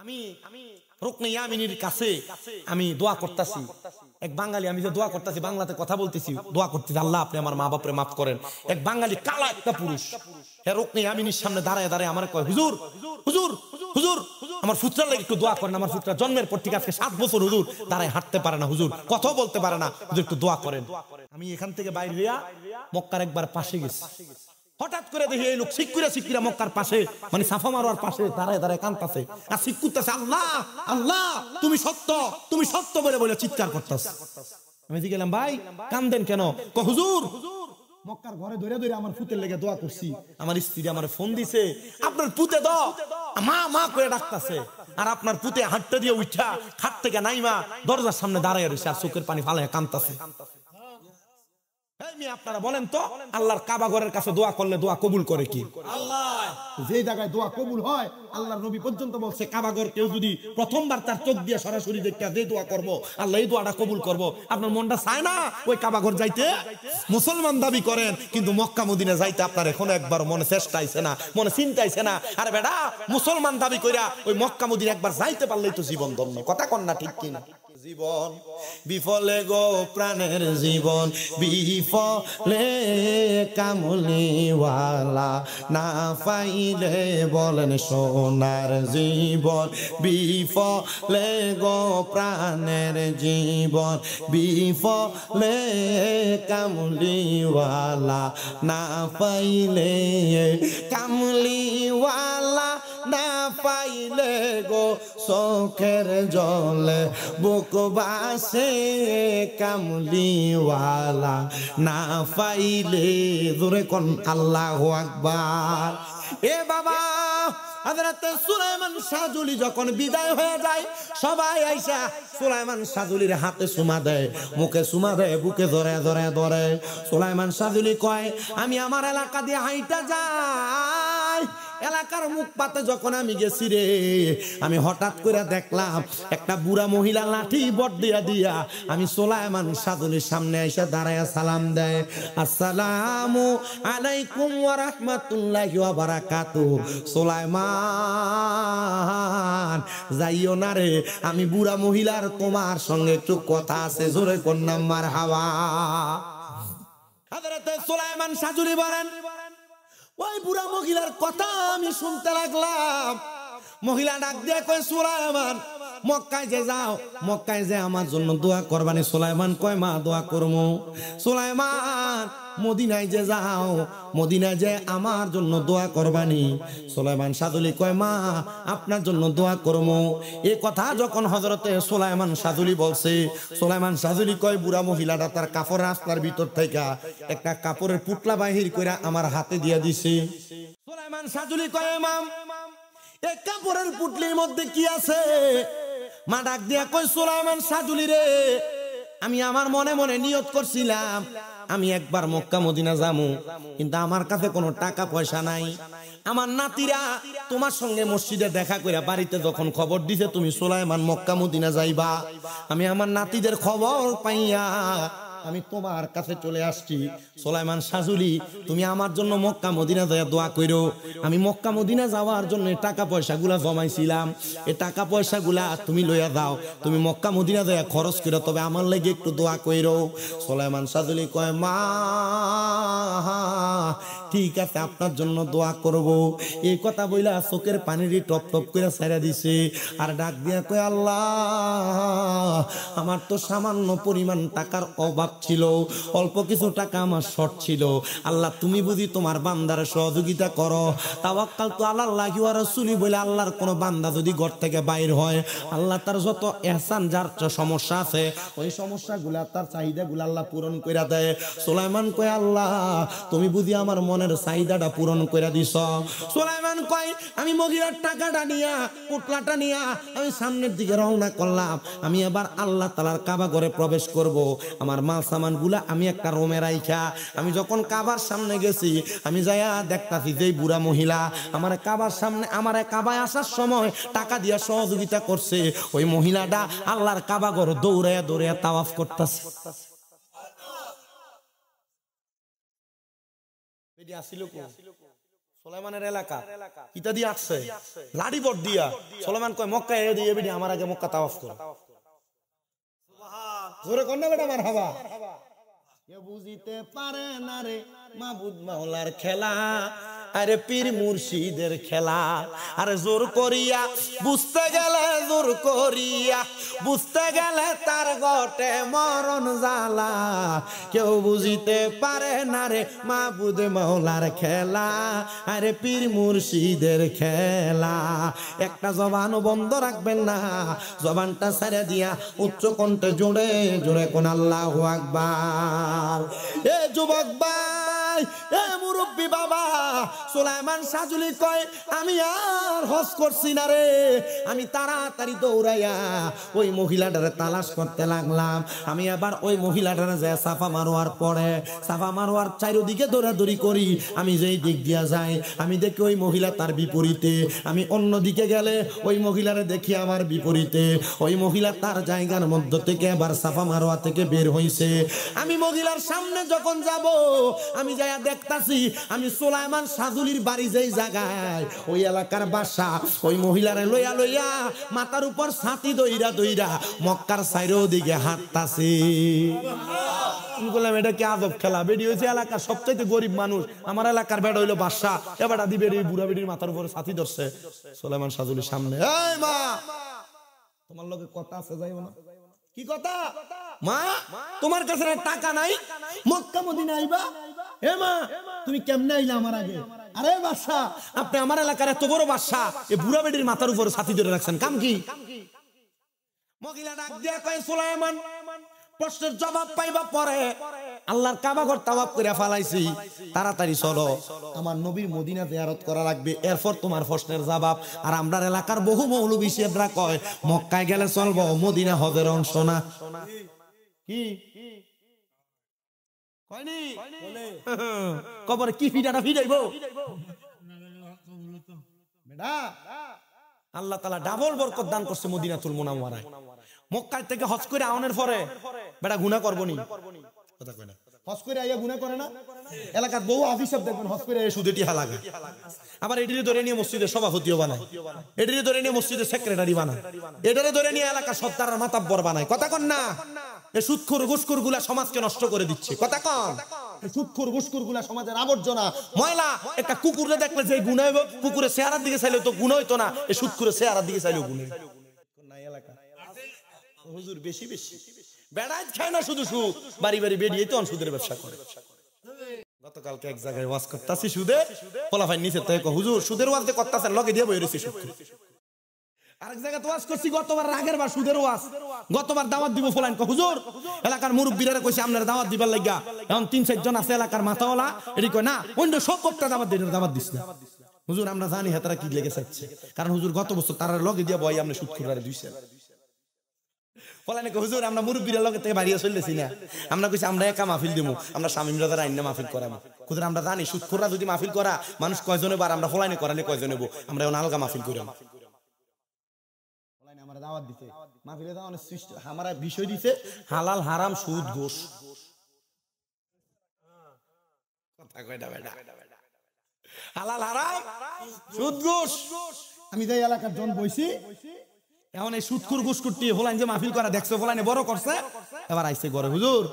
আমি রুকনে ইয়ামিনের কাছে আমি দোয়া করতেছি, এক বাঙালি, আমি যে দোয়া করতেছি বাংলাতে কথা বলতেছি, দোয়া করতেছি, আল্লাহ আপনি আমার মা বাপরে মাফ করেন। এক বাঙালি কালা একটা পুরুষ রুকনে ইয়ামিনের সামনে দাঁড়ায় দাঁড়ায় আমার কয়, হুজুর হুজুর হুজুর আমার ফুটরার লাগে একটু দোয়া করেন, আমার ফুটরা জন্মের পর থেকে আজকে 7 বছর হুজুর দাঁড়ায় হাঁটতে পারে না, হুজুর কথাও বলতে পারে না, হুজুর একটু দোয়া করেন। আমি এখান থেকে বাইরে হইয়া মক্কার একবার পাশে গেছি, হঠাৎ করে দেখি এই লোক সিক্কুরা মক্কার পাশে, মানে সাফা মারোয়ার পাশে দাঁড়ায় দাঁড়ায় কাঁদতেছে আর সিক্কুরতেছে, আল্লাহ আল্লাহ তুমি সত্য, তুমি সত্য বলে বলে চিৎকার করতেছে। আমি গেলাম, ভাই কান্দেন কেন? হুজুর মক্কার ঘরে ধরে ধরে আমার পুতের লেগে দোয়া করছি, আমার স্ত্রী আমার ফোন দিছে, আপনার পুতে দাও মা মা করে ডাকতেছে, আর আপনার পুতে হাঁটতে দিয়ে উঠা খাট থেকে নাইমা দরজার সামনে দাঁড়ায় রয়েছে আর চোখের পানি ফালায় কাঁদতেছে। আপনারা বলেন তো, আল্লাহর কাবা ঘরের কাছে দোয়া করলে দোয়া কবুল করে কি? আল্লাহ যে জায়গায় দোয়া কবুল হয়, আল্লাহর নবী পর্যন্ত বলছে কাবা ঘর কেউ যদি প্রথমবার তার চোখ দিয়ে সরাসরি দেখতে যে দোয়া করব, আল্লাহ এই দোয়াটা কবুল করব। আপনার মনটা চায় না ওই কাবা ঘর যাইতে? মুসলমান দাবি করেন কিন্তু মক্কা মদিনা যাইতে আপনার এখনো একবার মনে চেষ্টা আইছে না, মনে চিন্তা আইছে না। আরে বেটা, মুসলমান দাবি কইরা ওই মক্কা মদিনা একবার যাইতে পারলেই তো জীবন ধন্য। কথা কন না ঠিক কিনা? জীবন বিফলে গো প্রাণের জীবন বিফলে, কামলিওয়ালা না পাইলে বলেন সোনার জীবন বিফলে গো প্রাণের জীবন বিফলে, কামলিওয়ালা না পাইলে, কামলিওয়ালা না পাইলে গো চোখের জলে বুক বাসে, কামলিওয়ালা না পাইলে। জোরে কোন আল্লাহু আকবার। এ বাবা হযরত সুলাইমান সাজুলি যখন বিদায় হয়ে যায়, সবাই আইসা সুলাইমান সাজুলির হাতে চুমা দেয়, মুখে চুমা দেয়, বুকে ধরে ধরে ধরে। সুলাইমান সাজুলি কয়, আমি আমার এলাকা দিয়ে হাইটা যাই, এলাকার মুখ পাতে যখন আমি গেছি রে, আমি হঠাৎ করে দেখলাম একটা বুড়া মহিলা লাঠি বট দিয়া দিয়া আমি সুলাইমান সাজুলির সামনে এসে দাঁড়ায় সালাম দেয়, আসসালামু আলাইকুম ওয়া রাহমাতুল্লাহি ওয়া বারাকাতুহু। সুলাইমান যাইও না রে, আমি বুড়া মহিলার তোমার সঙ্গে একটু কথা আছে, জোরে কন্যা মারহাবা। হযরত সুলাইমান সাজুলি বলেন, ওই বুড়া মহিলার কথা আমি শুনতে লাগলাম। মহিলা ডাক দিয়ে কয়, সুলাইমান মক্কায় যে যাও, মক্কায় যে আমার জন্য দোয়া করবানি। সুলাইমান কয়, মা দোয়া করবো। সুলাইমান মদিনায় যে যাও, মদিনায় যে আমার জন্য দোয়া করবানি। সুলাইমান সাজুলি কয়, মা আপনার জন্য দোয়া করবো। এই কথা যখন হযরতে সুলাইমান সাজুলি বলছে, সুলাইমান সাজুলি কয়, বুড়া মহিলাটা তার কাপড় রাস্তার ভিতর থেকে একটা কাপড়ের পুটলা বাহির করে আমার হাতে দিয়ে দিছে। সুলাইমান সাজুলি কয়, ইমাম এই কাপড়ের পুটলির মধ্যে কি আছে? মা ডাক দিয়া কয়, সুলাইমান সাজুলি রে, আমি আমার মনে মনে নিয়ত করছিলাম আমি একবার মক্কা মদিনা যাবো, কিন্তু আমার কাছে কোনো টাকা পয়সা নাই। আমার নাতিরা তোমার সঙ্গে মসজিদে দেখা করে বাড়িতে যখন খবর দিছে তুমি সুলাইমান মক্কা মদিনা যাইবা, আমি আমার নাতিদের খবর পাইয়া আমি তোমার কাছে চলে আসছি। সুলাইমান সাজুলি, তুমি আমার জন্য মক্কা মদিনা যায় দোয়া কইরো। আমি মক্কা মদিনা যাওয়ার জন্য টাকা পয়সাগুলা জমাইছিলাম, এই টাকা পয়সাগুলা তুমি লইয়া দাও, তুমি মক্কা মদিনা যায় খরচ করো, তবে আমার লাগি একটু দোয়া কইরো। সুলাইমান সাজুলি কয়, মা ঠিক আছে, আপনার জন্য দোয়া করব। এই কথা বইলা চোখের পানিরই টপ টপ করে ছেড়ে দিছে, আর ডাক দিয়া কয়, আল্লাহ আমার তো সামান্য পরিমাণ টাকার অভাব ছিল, অল্প কিছু টাকা আমার শর্ট ছিল। আল্লাহ তুমি বুঝি তোমার বান্দার সহযোগিতা করো। তাওয়াক্কালতু আলাল্লাহি ওয়া রাসূলি বলে আল্লাহর কোন বান্দা যদি ঘর থেকে বাইর হয়, আল্লাহ তার যত ইহসান, যার সমস্যা আছে ওই সমস্যাগুলা, তার চাহিদাগুলা আল্লাহ পূরণ করে দেয়। সুলাইমান কয়, আল্লাহ তুমি বুঝি আমার মনের চাহিদাটা পূরণ করে দিছ। সুলাইমান কয়, আমি মগিরার টাকাটা নিয়া, পুটলাটা নিয়া আমি সামনের দিকে রওনা করলাম। আমি এবার আল্লাহ তাআলার কাবা ঘরে প্রবেশ করব। আমার মাল সামান গুলা আমি একটা রোমে রাইখা আমি যখন কাবার সামনে গেছি, আমি যাইয়া দেখতাছি যে বুড়া মহিলা আমার কাবার সামনে, আমার কাবায় আসার সময় টাকা দিয়া সহযোগিতা করছে, ওই মহিলাটা আল্লাহর কাবা ঘর দৌড়াইয়া দৌড়াইয়া তাওয়াফ করতেছে। সুলাইমানের এলাকা কিতা দিয়ে আসছে, লাঠি বট দিয়া। সুলাইমান কয়, মক্কা এ দিয়ে বেডি আমার আগে মক্কা তাওয়াফ করো। জোরে কন্যা বেটা মারহাবা। কে বুঝিতে পারে না রে মাবুদ মাওলার খেলা, আরে পীর মুর্শিদের খেলা। আরে জোর করিয়া বুঝতে গেলে, জোর করিয়া বুঝতে গেলে তার গটে মরণ জ্বালা। কেউ বুঝিতে পারে না রে মাবুদ মাওলার খেলা, আরে পীর মুর্শিদের খেলা। একটা জবানও বন্ধ রাখবেন না, জবানটা ছেড়ে দিয়া উচ্চ কণ্ঠে জোরে জোরে কোন আল্লাহু আকবার। এ যুবক ভাই, এ মুরব্বী বাবা, সুলাইমান সাজুলি কয়, আমি আর হজ করছি না রে, আমি তাড়াতাড়ি দৌড়াইয়া ওই মহিলাটারে তালাশ করতে লাগলাম। আমি আবার ওই মহিলাটারে যে সাফা মারোয়ার পরে, সাফা মারোয়ার চারিদিকে দৌড়াদৌড়ি করি। আমি যেই দিক দিয়া যাই, আমি দেখি ওই মহিলা তার বিপরীতে, আমি অন্য দিকে গেলে ওই মহিলারে দেখি আমার বিপরীতে। ওই মহিলা তার জায়গার মধ্য থেকে আবার সাফা মারোয়া থেকে বের হইছে। আমি মহিলার সামনে যখন যাব, আমি যাইয়া দেখতাছি আমি সুলাইমান সাজুলির বাড়ি যেই জায়গায়, ওই এলাকার বাসা, ওই মহিলারে লইয়া লইয়া মাথার উপর ছাতি দইরা দইরা মক্কার চাইরো দিকে হাঁটতাছি। বললাম, এটা কি আজব খেলা? বেডি হয়েছে এলাকার সবচাইতে গরিব মানুষ, আমার এলাকার বেড়া হইলো বাদশা, এবারটা দিবে বুড়া বেডির মাথার উপরে ছাতি ধরছে। সুলাইমান সাজুলির সামনে, এই মা তোমার লগে কথা আছে, যাইব না? কি কথা? মা তোমার কাছে টাকা নাই, মক্কা মদিনা আইবা? হে মা তুমি কেমনে আইলা আমার আগে? আরে বাদশা, আপনি আমার এলাকার এত বড় বাদশা, এই বুড়া বেডির মাথার উপরে ছাতি ধরে রাখছেন, কাম কি? মহিলা ডাক দিয়া কয়, সুলাইমান প্রশ্নের জবাব পাইবা পরে আল্লাহর কাবা ঘর তাওয়াফ করে ফেলাইছি, তাড়াতাড়ি চলো আমার নবীর মদিনা জিয়ারত করা লাগবে, এরপর তোমার প্রশ্নের জবাব। আর আমরার এলাকার বহু মৌলবী সাহেবরা কয় মক্কায় গেলে চলবো, মদিনা হজের অংশ না। কি কয়নি কবরে কি ফিডাটা ফিডাইবো বেটা। আল্লাহ তাআলা ডাবল বরকত দান করছে মদিনাতুল মুনাওয়ারায়। মক্কায় থেকে হজ করে আওনের পরে বেটা গুনাহ করবনি, কথা কয় না, হজ করে আইয়া গুনাহ করে না। এলাকার বহু হাফিজ দেখবেন হজ করে সুদে টিহা লাগে, আবার এটিরে ধরে নিয়ে মসজিদের সভাপতিও বানায়, এটিরে ধরে নিয়ে মসজিদের সেক্রেটারি বানায়, এটারে ধরে নিয়ে এলাকার সত্তার মাতাব্বর বানায়। কথা কন না, এই সুদখোর ঘুষখোর গুলা সমাজকে নষ্ট করে দিচ্ছে। কথা কন, সুদখোর ঘুষখোর গুলা সমাজের আবর্জনা ময়লা। একটা কুকুরে দেখলে যে গুনাহ হইব, কুকুরের চেহারার দিকে চাইলে তো গুনাহ হইতো না, এই সুদখোরের চেহারার দিকে চাইলেও গুনাহ না। এলাকা হুজুর বেশি বেশি বেড়াই খায় না, শুধু সুদ, বাড়ি বাড়ি বেরিয়ে তো সুদের ব্যবসা করে। গতকালকে এক জায়গায় ওয়াজ করতেছি সুদে, পোলাফাই নিচে তো হুজুর সুদের ওয়াজ যে করতেছেন লগে দিয়ে বই রয়েছে সুদ। আরেক জায়গায় ওয়াজ করছি গতবার রাগের বার সুদের ওয়াজ, গতবার দাওয়াত দিব ফলাইন হুজুর এলাকার মুরব্বীরা কইছে আপনারা দাওয়াত দিবার লাগিয়া, এখন ৩-৪ জন আছে এলাকার মাথাওয়ালা, এটি কয় না অন্য সব বক্তা দাওয়াত দিন, দাওয়াত দিস না। হুজুর আমরা জানি হেতারা কি লেগে যাচ্ছে, কারণ হুজুর গত বছর তারা লগে দিয়া বই আপনি সুদ খুরারে দিছে। হুজুর আমরা মুরব্বীরা লগে থেকে বাড়িয়ে চলতেছি না, আমরা কইছি আমরা একা মাহফিল দিব, আমরা স্বামী মিরাদার আইন মাহফিল করাবো। হুজুর আমরা জানি সুদখোররা যদি মাহফিল করা মানুষ কয়জনে বার, আমরা ফলাইনে করালে কয়জনে বো, আমরা এখন আলগা মাহফিল করি। আমরা দাওয়াত দিতে মাহফিলে দাও আমরা বিষয় দিতে হালাল হারাম সুদ ঘুষ। কথা কয়টা বেটা, হালাল হারাম সুদ ঘুষ। আমি যাই এলাকার জন বইছি, এখন এই সুদখোর ঘুষখোর টিয়ে ফলাইন যে মাহফিল করা দেখছে, ফলাইনে বড় করছে, এবার আইছে ঘরে হুজুর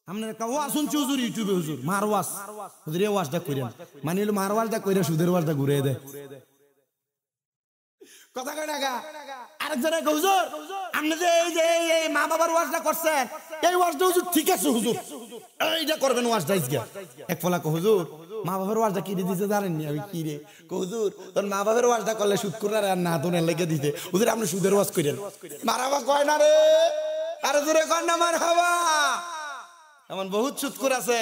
আপনার একটা ওয়াজ শুনছি হুজুর ইউটিউবে, হুজুর মার ওয়াজ, হুজুর এই ওয়াজটা কইরেন, মানে হলো মার ওয়াজটা কইরা সুদের ওয়াজটা ঘুরে দেয়। কথা কয় না, আরেকজনে হুজুর আপনি যে এই যে এই মা বাবার ওয়াজটা করছেন, এই ওয়াজটা হুজুর ঠিক আছে হুজুর, এইটা করবেন ওয়াজটা ইসগা। এক ফলা হুজুর মা বাবার ওয়াজটা কি দিতে জানেননি? আমি কি রে হুজুর তোর মা বাবার ওয়াজটা করলে সুদ করে আর না তোর লেগে দিতে, হুজুর আপনি সুদের ওয়াজ করেন। মারাবা কয় না রে, আরে জোরে কয় না মারহাবা। এমন বহুত সুদখোর আছে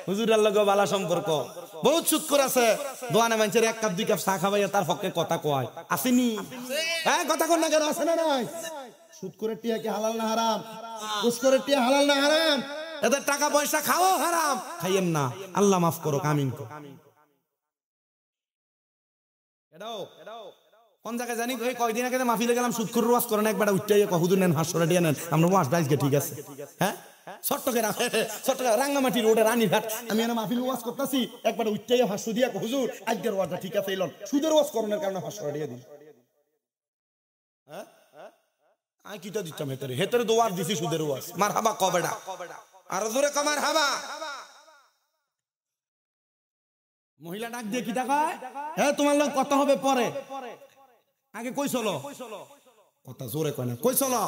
হুজুরের লগে ভালো সম্পর্ক, বহুত সুদখোর আছে দোয়ানে মানুষের 1 কাপ 2 কাপ চা খাওয়াইয়া তার পক্ষে কথা কয়, আসেনি? হ্যাঁ কথা কন না কেন, আছে না নাই? সুদখোরের টিয়া কি হালাল না হারাম? ঘুষখোরের টিয়া হালাল না হারাম? এদের টাকা পয়সা খাও হারাম, খাইয়েন না, আল্লাহ মাফ করো, আমিন। এটাও কোন জায়গায় জানি কয়দিন আগে মাহফিলে গেলাম, সুদখোর ওয়াজ করেন, একবার উঠতেই হুজুর নেন 500 টাকা নেন, আমরা ওয়াজ আজকে ঠিক আছে। হ্যাঁ চট্টগ্রাম রাঙ্গামাটি রোডে রানীরহাট আমি এনে মাহফিল ওয়াজ করতেছি, একবার উঠতেই 500 দিয়া হুজুর আজকের ওয়াজটা ঠিক আছে, এলন সুদের ওয়াজ করণের কারণে 500 টাকা দিন। হ্যাঁ আমি কিটা দিতাম হেতরে, হেতরে তো ওয়াজ দিছি সুদের ওয়াজ। মারহাবা কবেডা, আর জোরে কমার হাবা। মহিলা ডাক দিয়ে কিটা কয়, হ্যাঁ তোমার লোক কথা হবে পরে, আগে কই চলো, কথা জোরে কয় না, কই চলো।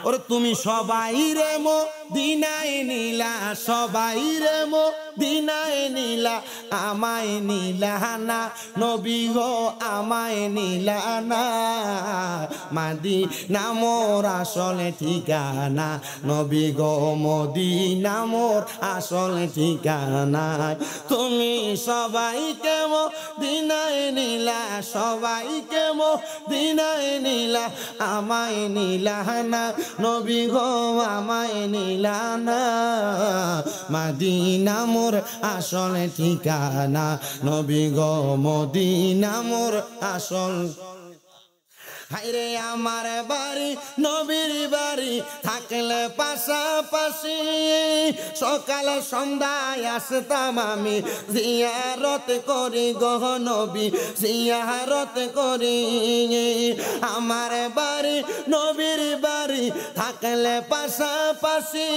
ওরে তুমি সবাই রে মদিনায় নিলা, সবাই রে মদিনায় নিলা, আমায় নিলা না নবী গো, আমায় নিলা না, মদিনা মোর আসল ঠিকানা, নবী গো মদিনা মোর আসল ঠিকানা। তুমি সবাইকে মদিনায় নিলা, সবাইকে মদিনায় নিলা, আমায় নিলা না নবী গো, আমায় নিলা না, মদিনা মোর আসল ঠিকানা, নবী গো মদিনা মোর আসল। হায়রে আমার বাড়ি নবীর বাড়ি থাকলে পাশাপাশি, সকালে সন্ধ্যায় আসতাম আমি জিয়ারত করি গো নবী, জিয়ারত করি। আমার বাড়ি নবীর বাড়ি থাকলে পাশাপাশি,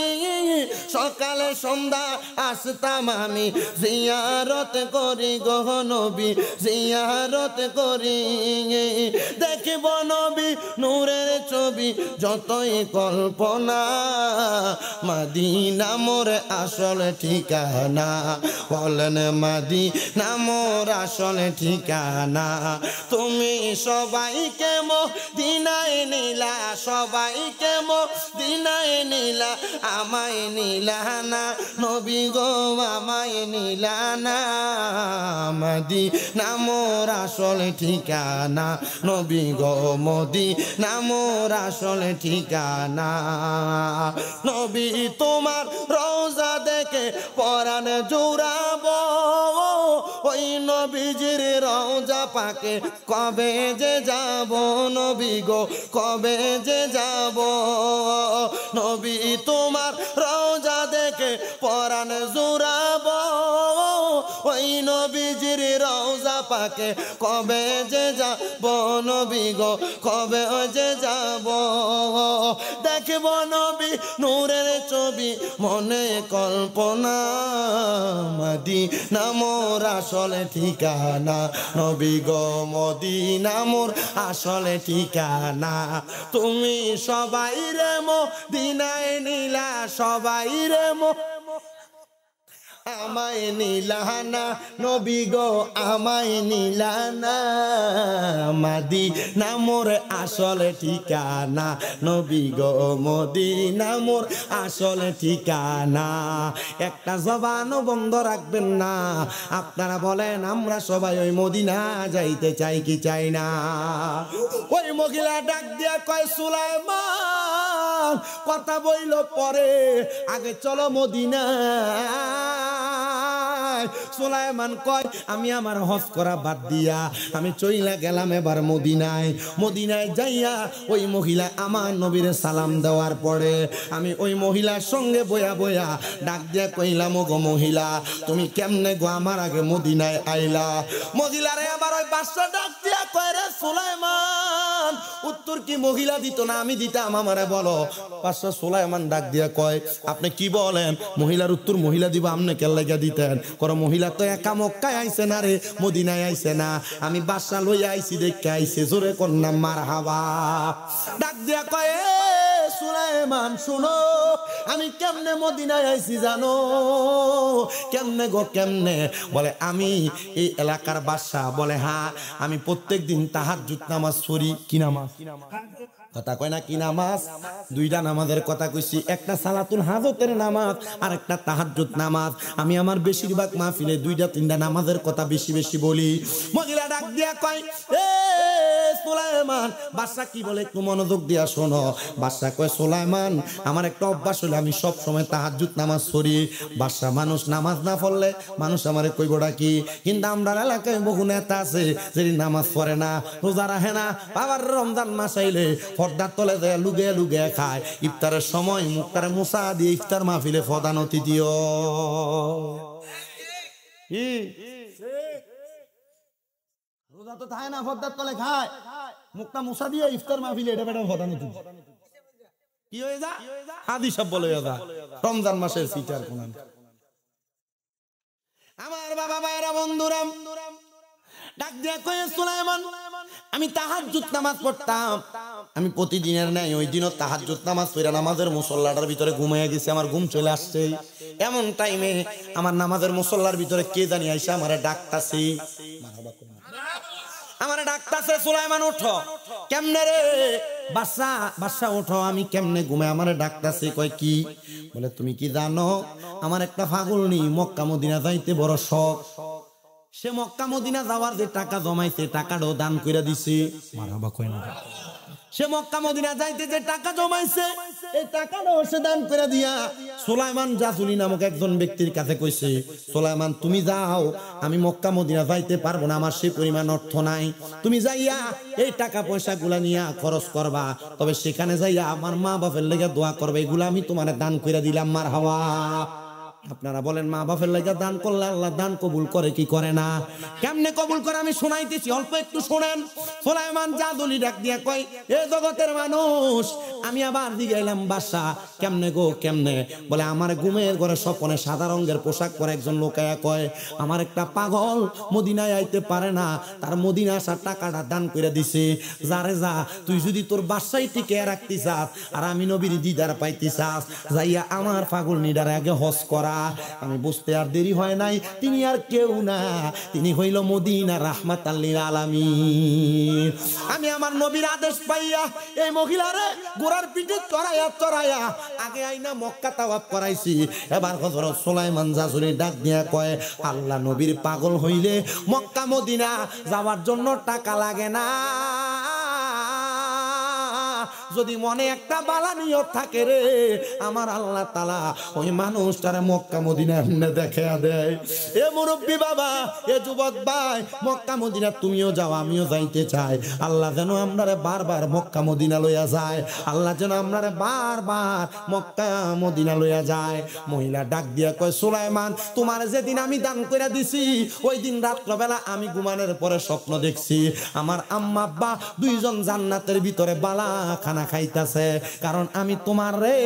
সকালে সন্ধ্যা আসতাম আমি জিয়ারত করি গো নবী, জিয়ারত করি। দেখিব নবী নূরের ছবি যতই কল্পনা মদিনা মোর আসল ঠিকানা বলেন মদিনা মোর আসল ঠিকানা তুমি সবাইকে মদিনায় নিলা সবাইকে মদিনায় নিলা আমায় নিলা না নবী গো আমায় নিলা না মদিনা মোর আসল ঠিকানা নবী গো মদিনা মোর আসল ঠিকানা নবী তোমার রওজা দেখে পরাণ জুড়াবো ওই নবীজির রওজা পাকে কবে যে যাব নবী গো কবে যে যাব নবী তোমার রওজা দেখে পরাণ জুড়াবো ওই নবীজির রওজা পাকে কবে যে যাব নবী গো কবে যে যাব দেখব নবী নূরের ছবি মনে কল্পনা মদিনা মোর আসল ঠিকানা নবী গো মদিনা মোর আসল ঠিকানা তুমি সবাই রে মদিনায় নিলা সবাই রে আমায় নিলানা নবী গো আমায় নিলানা মদিনা মোর আসল ঠিকানা নবী গো মদিনা মোর আসল ঠিকানা একটা জবানও বন্ধ রাখবেন না আপনারা বলেন আমরা সবাই ওই মদিনা যাইতে চাই কি চাই না ওই মহিলা ডাক দিয়া কয় সুলাইমান কথা বইল পরে আগে চলো মদিনা সুলাইমান কয় আমি আমার হজ করা বাদ দিয়া আমি চইলা গেলাম এবার মদিনায় মদিনায় যাইয়া ওই মহিলা আমার নবীর সালাম দেওয়ার পরে আমি ওই মহিলার সঙ্গে বয়া বয়া ডাক দিয়া কইলাম গো মহিলা তুমি কেমনে গো আমার আগে মদিনায় আইলা মহিলারে আবার ওই বাদশা ডাক দিয়া কয় রে সুলাইমান উত্তর কি মহিলা দিত না আমি দিতাম আমারে বলো বাদশা সুলাইমান ডাক দিয়া কয় আপনি কি বলেন মহিলার উত্তর মহিলা দিব আপনি কেন লাগা দিতেন করো মহিলা তো একা মক্কায় আইছে না রে মদিনায় আইছে না আমি বাদশা লইয়া আইছি দেখে আইছে জোরে কন্যা মারহাবা ডাক দিয়া কয় সুলাইমান শুনো আমি কেমনে মদিনায় আইছি জানো কেমনে গো কেমনে বলে আমি এই এলাকার বাদশা বলে হ্যাঁ আমি প্রত্যেকদিন তাহাজ্জুদ নামাজ পড়ি কি নামাজ কথা কয় না কি নামাজ দুইটা নামাজের কথা কইছি একটা সালাতুল হাজতের নামাজ আর একটা তাহাজ্জুদ নামাজ আমি আমার বেশিরভাগ মাহফিলে দুইটা তিনটা নামাজের কথা বেশি বেশি বলি মহিলা ডাক দিয়া কয় এ সুলাইমান বাদশা কি বলে একটু মনোযোগ দিয়া শোনো বাদশা কয় সুলাইমান আমার একটা অভ্যাস হলো আমি সব সময় তাহাজ্জুদ নামাজ পড়ি বাদশা মানুষ নামাজ না পড়লে মানুষ আমারে কইবড়া কি কিন্তু আমরা এলাকায় বহু নেতা আছে যে নামাজ পড়ে না রোজা রাখে না আবার রমজান মাস আইলে পর্দার তলে যায় লুগে লুগে খায় ইফতারের সময় মুখটারে মুসা দিয়ে ইফতার মাহফিলে প্রধান অতিথিও রোজা তো থাকে না পর্দার তলে খায় মুখটা মুসা দিয়ে ইফতার মাহফিলে এটা বেটা প্রধান অতিথি কি হয়ে যা হাদি সব বলে যা রমজান মাসের সিটার কোন আমার বাবা ভাইরা বন্ধুরা ডাক দিয়া কয় সুলাইমান আমি তাহাজ্জুদ নামাজ পড়তাম আমি প্রতিদিনের নাই ওই দিনও তাহাজ্জুদ নামাজ পড়া নামাজের মুসল্লাটার ভিতরে ঘুমিয়ে গেছে আমার ঘুম চলে আসছে এমন টাইমে আমার নামাজের মুসল্লার ভিতরে কে জানি আইসা আমারে ডাকতাছে আমারে ডাকতাছে সুলাইমান ওঠো কেমনে রে বাদশা বাদশা ওঠো আমি কেমনে ঘুমে আমারে ডাকতাছে কয় কি বলে তুমি কি জানো আমার একটা পাগলনি মক্কা মদিনা যাইতে বড় শখ সে মক্কা মদিনা যাওয়ার যে টাকা জমাইছে টাকাটাও দান কইরা দিছে মারহাবা কয় না সে মক্কা মদিনা যাইতে যে টাকা জমাইছে এই টাকাটাও সে দান করে দিয়া সুলাইমান জাসুলি নামক একজন ব্যক্তির কাছে কইছে সুলাইমান তুমি যাও আমি মক্কা মদিনা যাইতে পারবো না আমার সেই পরিমাণ অর্থ নাই তুমি যাইয়া এই টাকা পয়সা গুলা নিয়া খরচ করবা তবে সেখানে যাইয়া আমার মা বাপের লেগে দোয়া করবে এগুলা আমি তোমারে দান করে দিলাম মারহাবা আপনারা বলেন মা বাপের লাগা দান করলে আল্লাহ দান কবুল করে কি করে না? কেমনে কবুল করে আমি শোনাইতেছি, অল্প একটু শোনেন। সুলাইমান জাদুলি ডাক দিয়া কয়, এ জগতের মানুষ, আমি আবার জিগাইলাম বাদশা কেমনে গো কেমনে? বলে আমার ঘুমের ঘরে স্বপ্নে সাদা রঙের পোশাক পরে একজন লোকায়া কয়, আমার একটা পাগল মদিনায় আইতে পারে না, তার মদিনা আসার টাকাটা দান করে দিছে। যারে যা, তুই যদি তোর বাসায় টিকে রাখতে চাস আর আমি নবীর দিদার পাইতে চাস, যাইয়া আমার পাগল নিডার আগে হজ করা। আমি বুঝতে আর দেরি হয় নাই, তিনি আর কেউ না, তিনি হইল মদিনা রাহমাতাল লিল আলামিন। আমি আমার নবীর আদেশ পাইয়া এই মহিলারে গোড়ার পিঠে চড়াইয়া আগে আইনা মক্কা তাওয়াফ করাইছি। এবার হযরত সুলাইমান জাজুরি ডাক দিয়া কয়, আল্লাহ নবীর পাগল হইলে মক্কা মদিনা যাওয়ার জন্য টাকা লাগে না, যদি মনে একটা বালা নিয়ত থাকে রে, আমার আল্লাহ তাআলা ওই মানুষটারে মক্কা মদিনা এনে দেখায়া দেয়। এ মুরব্বী বাবা, এ যুবক ভাই, মক্কা মদিনা তুমিও যাও, আমিও যাইতে চাই। আল্লাহ যেন আমরারে বারবার মক্কা মদিনা লইয়া যায়, আল্লাহ যেন আমরারে বারবার মক্কা মদিনা লইয়া যায়। মহিলা ডাক দিয়া কয়, সুলাইমান, তোমার যেদিন আমি দান করে দিছি, ওই দিন রাত্রবেলা আমি ঘুমানোর পরে স্বপ্ন দেখছি আমার আম্মা আব্বা দুইজন জান্নাতের ভিতরে বালা খানা খাইতাছে, কারণ আমি তোমার রে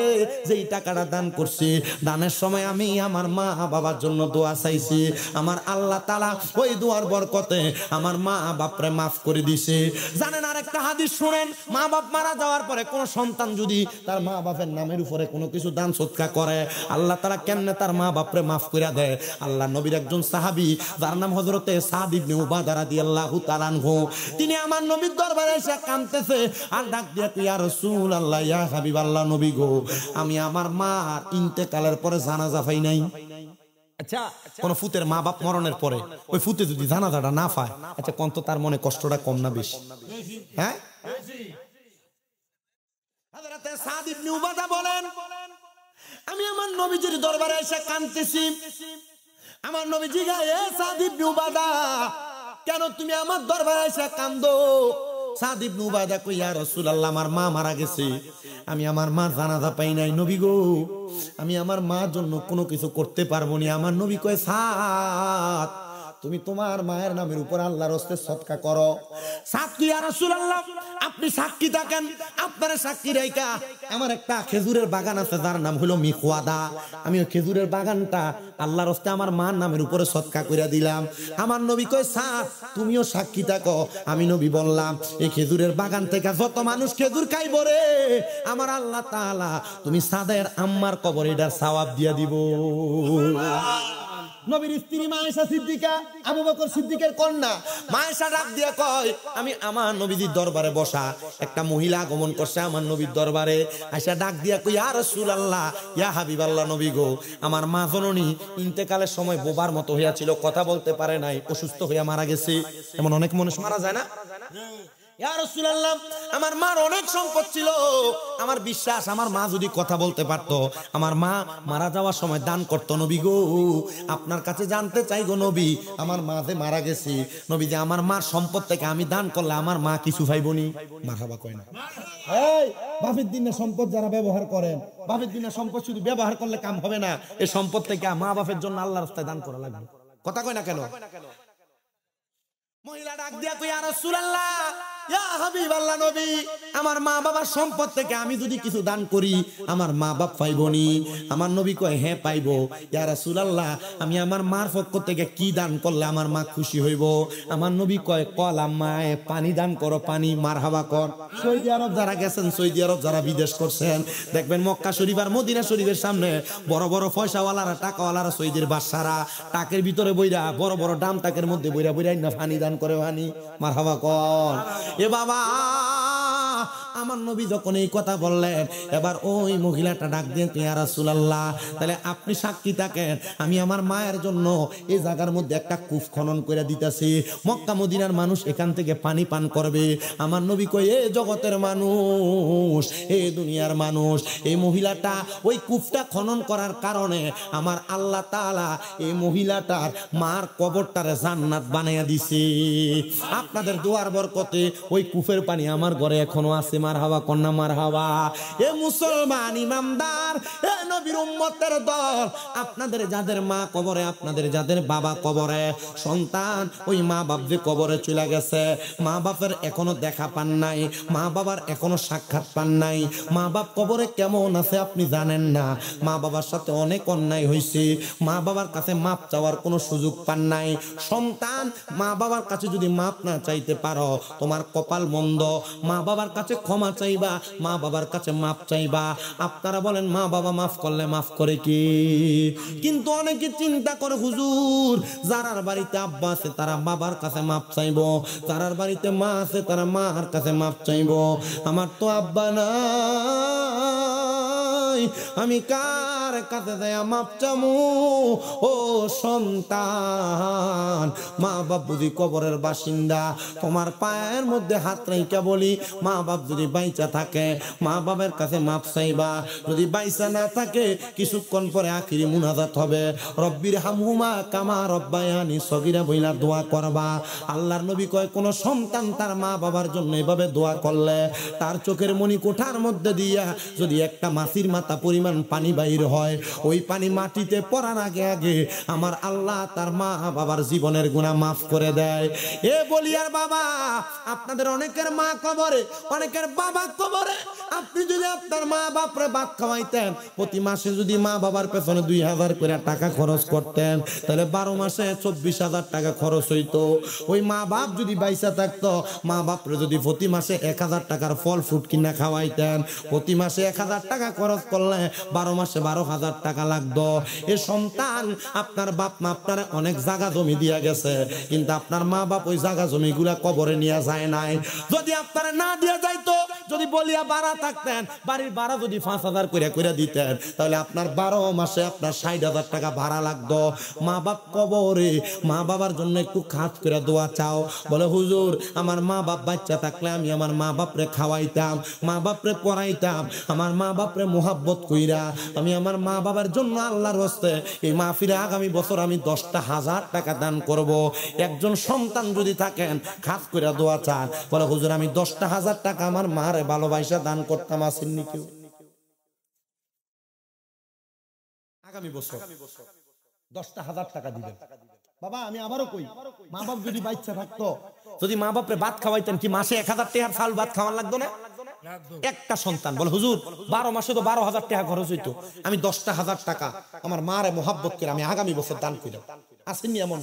যেই টাকাটা দান করছি, দানের সময় আমি আমার মা বাবার জন্য দোয়া চাইছি, আমার আল্লাহ তাআলা ওই দোয়ার বরকতে আমার মা বাপরে মাফ করে দিছে। জানেন আরেকটা হাদিস শুনেন, মা বাপ মারা যাওয়ার পরে কোন সন্তান যদি তার মা বাপের নামের উপরে কোনো কিছু দান সৎকা করে, আল্লাহ তাআলা কেমনে তার মা বাপরে মাফ করে দেয়। আল্লাহ নবীর একজন সাহাবী, যার নাম হযরতে সাদ ইবনে উবাদা রাদিয়াল্লাহু তাআলা আনহু, তিনি আমার নবীর দরবারে এসে কাঁদতেছে আর ডাক দিয়া কয়, ইয়া রাসূলুল্লাহ, ইয়া হাবিবাল্লাহ, নবী গো, আমি আমার মার ইন্তেকালের পরে জানাজা পাই নাই। আচ্ছা, কোন ফুতের মা বাপ মরণের পরে ওই ফুতে যদি জানাজাটা না পায়, আচ্ছা কোন তো তার মনে কষ্টটা কম না বেশি? হ্যাঁ, হযরতে সাদ ইবনে উবাদা বলেন, আমি আমার নবীজির দরবারে এসে কাঁদতেছি। আমার নবী জিজ্ঞাসা, এ সাদ ইবনে উবাদা, কেন তুমি আমার দরবারে এসে কাঁদো? সাদ ইবনে উবাদা কই, ইয়া রাসূলুল্লাহ, আমার মা মারা গেছে, আমি আমার মার জানাজা পাই নাই, নবী গো, আমি আমার মার জন্য কোনো কিছু করতে পারবো না। আমার নবী কয়, সাদ, তুমি তোমার মায়ের নামের উপর আল্লাহর হস্তে সদকা করো। সাদ কই, ইয়া রাসূলুল্লাহ, আপনি সাক্ষী থাকেন, আপনার সাক্ষী রাইকা আমার একটা খেজুরের বাগান আছে যার নাম হলো মিখওয়াদা, আমি ওই খেজুরের বাগানটা আল্লাহর হস্তে আমার মার নামের উপরে সদকা কইরা দিলাম। আমার নবী কয়, সাদ, তুমিও সাক্ষী থাকো। আমি নবী বললাম, এই খেজুরের বাগান থেকে যত মানুষ খেজুর খাইবো রে, আমার আল্লাহ তাআলা তুমি সাদের আম্মার কবরে এটার সওয়াব দিয়া দিব। নবীর স্ত্রী মা আয়েশা সিদ্দিকা, আবু বকর সিদ্দিকের কন্যা মা আয়েশা ডাক দিয়া কয়, আমি আমার নবীজির দরবারে বসা, একটা মহিলা আগমন করছে আমার নবীর দরবারে। আয়েশা ডাক দিয়া কয়, ইয়া রাসূলুল্লাহ, ইয়া হাবিবাল্লাহ, নবী গো, আমার মা জননী ইন্তেকালের সময় বোবার মতো হইয়াছিল, কথা বলতে পারে নাই, অসুস্থ হইয়া মারা গেছে। এমন অনেক মানুষ মারা যায় না? ইয়া রাসূলুল্লাহ, আমার মার অনেক সম্পদ ছিল, আমার বিশ্বাস আমার মা যদি কথা বলতে পারতো, আমার মা মারা যাওয়ার সময় দান করতো। নবী গো, আপনার কাছে জানতে চাই গো নবী, আমার মা যে মারা গেছে, নবী যে আমার মার সম্পদ থেকে আমি দান করলে আমার মা কিছু পাইবনি? মারহাবা কয় না? এই বাপের দিনে সম্পদ যারা ব্যবহার করেন, বাপের দিনে সম্পদ শুধু ব্যবহার করলে কাম হবে না, এই সম্পদ থেকে মা বাপের জন্য আল্লাহর রাস্তায় দান করা লাগবে। কথা কয় না কেন? মহিলা ডাক দিয়া কই, ইয়া রাসূলুল্লাহ, ইয়া হাবিবাল্লাহ, নবী, আমার মা বাবার সম্পদ থেকে আমি যদি কিছু দান করি আমার মা বাপ পাইবনি? আমার নবী কয়, হ্যাঁ পাইবো। ইয়া রাসূলুল্লাহ, আমি আমার মার পক্ষ থেকে কি দান করলে আমার মা খুশি হইব? আমার নবী কয়, কল আম্মায়ে পানি দান করো, পানি। মারহাবা কর। সৌদি আরব যারা গেছেন, সৌদি আরব যারা বিদেশ করছেন, দেখবেন মক্কা শরীফ আর মদিনা শরীফের সামনে বড় বড় পয়সাওয়ালারা, টাকাওয়ালারা, সৌদির বাদশারা টাকের ভিতরে বইরা, বড় বড় ডাম টাকের মধ্যে বইরা বইরা না পানি দান করে। পানি। মারহাবা কর। এ বাবা, আমার নবী যখন এই কথা বললেন, এবার ওই মহিলাটা ডাক দিয়ে, ইয়া রাসূলুল্লাহ, তাহলে আপনি সাক্ষী থাকেন, আমি আমার মায়ের জন্য এই জায়গার মধ্যে একটা কূপ খনন করে দিতেছি, মক্কা মদিনার মানুষ এখান থেকে পানি পান করবে। আমার নবী কই, এ জগতের মানুষ, এ দুনিয়ার মানুষ, এই মহিলাটা ওই কূপটা খনন করার কারণে আমার আল্লাহ তাআলা এই মহিলাটার মার কবরটারে জান্নাত বানাইয়া দিছে। আপনাদের দোয়ার বরকতে ওই কূপের পানি আমার ঘরে এখনো আছে। মারহাবা কন্যা মারহাবা। এ মুসলমান ইমানদার, এ নবীর উম্মতের দল, আপনাদের যাদের মা কবরে, আপনাদের যাদের বাবা কবরে, সন্তান ওই মা বাপ যে কবরে চলে গেছে, মা বাপের এখনো দেখা পান নাই, মা বাবার এখনো সাক্ষাৎ পান নাই, মা বাপ কবরে কেমন আছে আপনি জানেন না। মা বাবার সাথে অনেক অন্যায় হয়েছে, মা বাবার কাছে মাপ চাওয়ার কোনো সুযোগ পান নাই। সন্তান, মা বাবার কাছে যদি মাপ না চাইতে পারো তোমার কপাল মন্দ। মা বাবার কাছে ক্ষমা চাইবা, মা বাবার কাছে মাপ চাইবা। আপনারা বলেন মা বাবা মাফ করলে মাফ করে কি? কিন্তু অনেকে চিন্তা করে হুজুর, যারার বাড়িতে আব্বা আছে তারা বাবার কাছে মাপ চাইবো, যারার বাড়িতে মা আছে তারা মার কাছে মাপ চাইবো। আমার তো আব্বা নাই, আমি কার কাছে যায় মাপ চামু? ও সন্তান, মা বাপ যদি কবরের বাসিন্দা, তোমার পায়ের মধ্যে হাত রাইখা বলি, মা বাপ যদি বাইচা থাকে মা বাবার কাছে মাপ চাইবা। যদি বাইচা না থাকে কিছুক্ষণ পরে আখিরি মুনাজাত হবে, রব্বির হামহুমা কামা রব্বায়ানি সগীরা বইলা দোয়া করবা। আল্লাহর নবী কয়, কোন সন্তান তার মা বাবার জন্য এভাবে দোয়া করলে তার চোখের মনি কোঠার মধ্যে দিয়া যদি একটা মাছির মাথা পরিমাণ পানি বাইর হয়, ওই পানি মাটিতে পড়ার আগে আগে আমার আল্লাহ তার মা বাবার জীবনের গুনাহ মাফ করে দেয়। এ বলিয়ার বাবা, আপনাদের অনেকের মা কবরে, অনেকের বাবা কবরে। আপনি যদি আপনার মা বাপরে ভাত খাওয়াইতেন, প্রতি মাসে যদি মা বাবার পেছনে 2000 করে টাকা খরচ করতেন, তাহলে 12 মাসে 24,000 টাকা খরচ হইতো। ওই মা বাপ যদি বাইসা থাকতো, মা বাপরে যদি প্রতি মাসে 1000 টাকার ফল ফ্রুট কিনা খাওয়াইতেন, প্রতি মাসে 1000 টাকা খরচ করলে 12 মাসে 12,000 টাকা লাগতো। এ সন্তান, আপনার বাপ মা আপনার অনেক জায়গা জমি দিয়া গেছে, কিন্তু আপনার মা বাপ ওই জায়গা জমিগুলা কবরে নিয়ে যায় নাই। যদি আপনারা না দিয়া যাইতো, যদি বলিয়া ভাড়া থাকতেন, বাড়ির ভাড়া যদি 5,000 করে দিতেন, তাহলে আপনার 12 মাসে আপনার 60,000 টাকা ভাড়া লাগতো। মা বাপ কবরে, মা বাবার জন্য একটু খাত করে দোয়া চাও। বলে হুজুর, আমার মা বাপ বাচ্চা থাকলে আমি আমার মা বাপরে খাওয়াইতাম, মা বাপরে পড়াইতাম, আমার মা বাপরে মোহাব্বত কইরা আমি আমার মা বাবার জন্য আল্লাহর হস্তে এই মাহফিলে আগামী বছর আমি 10,000 টাকা দান করব। একজন সন্তান যদি থাকেন খাস করে দোয়া চান, বলে হুজুর আমি 10,000 টাকা আমার মারে ভালোবাসা দান করতাম, আসেননি কেউ? আগামী বছর 10,000 টাকা দিবেন। বাবা আমি আবারও কই, মা বাপ যদি বাচ্চা থাকতো, যদি মা বাপরে ভাত খাওয়াইতেন, কি মাসে 1000 টাকার চাল ভাত খাওয়ান লাগতো না? একটা সন্তান বলে হুজুর 12 মাসে তো 12,000 টাকা খরচ হইতো, আমি 10,000 টাকা আমার মারে মোহাব্বত করে আমি আগামী বছর দান করি। আসেননি এমন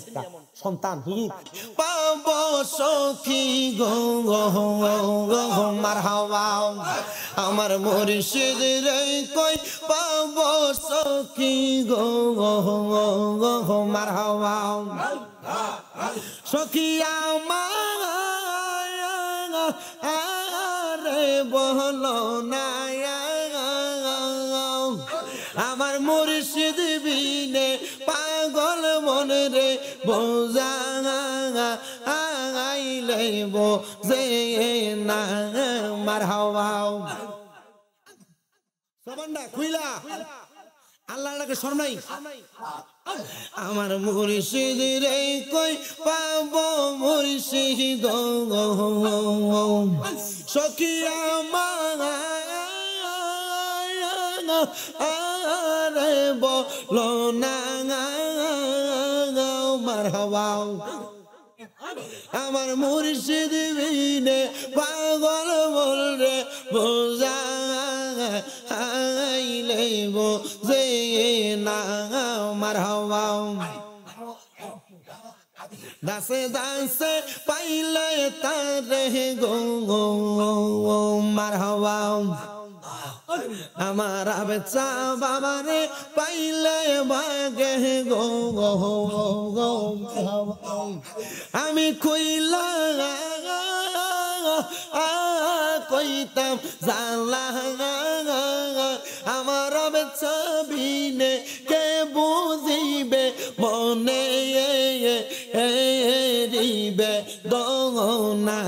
সন্তান? হুজুর পাবো সখী গো মারহাবা, আমার মুর্শিদ রে কই পাবো সখী গো মারহাবা। সখী আমার বলো না, আমার মুর্শিদ বিনে পাগল মন রে বোঝা আইলে বোঝে না। মারহাবা সবান্ডা খুইলা আল্লাহর লাগে শরম নাই। আমার মুর্শিদ রে কই পাবো মুর্শিদ সখী আমার আরে বলো না। মারহাবা আমার মুর্শিদ বিনে পাগল বলরে বোঝা আইলে বোঝে না। মারহাবা দাসে দাসে পাইলে তারে গো মারহাবা। আমার বেচা বাবারে পাইলে বাগে গো আমি কইলা কইতাম জানলা আমার বেচা বিনে কে বুঝিবে মনে রিবে দোনা।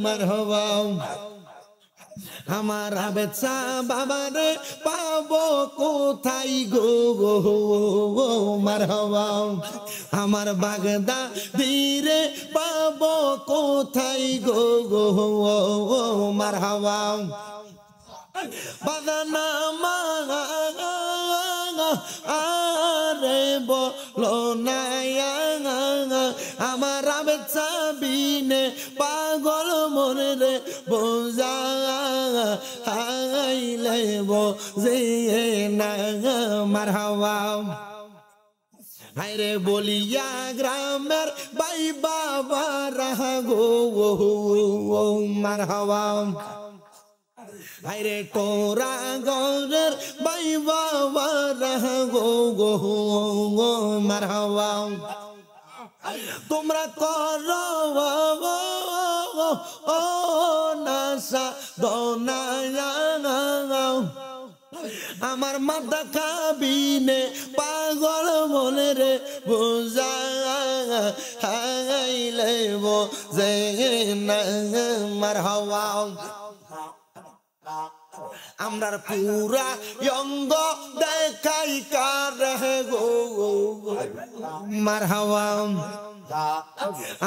মারহাবা আমার বেচা বাবারে পাবো কোথায় গো মারহাবা। আমার বাগদা ধীরে পাবো কোথায় গো মারহাবা বাদানা আরে বলো না আমার আবেচ্ছা বিনে পাগল মনে রে বোঝা হাইলে বোঝে না মারহাবা হায়রে বলিয়া গ্রামের বাই বাবা রাহা গো মারহাবা হায়রে তোরা গরের বাই বাবা রাহা গো মারহাবা তোমরা করো ও নাসা দোনায়া আমার মাথা খাবিনে পাগল মনে রে বোঝা হাইলে বোঝে না মারহাবা আমরার পুরা অঙ্গ দেখাই কার গো মারহাবা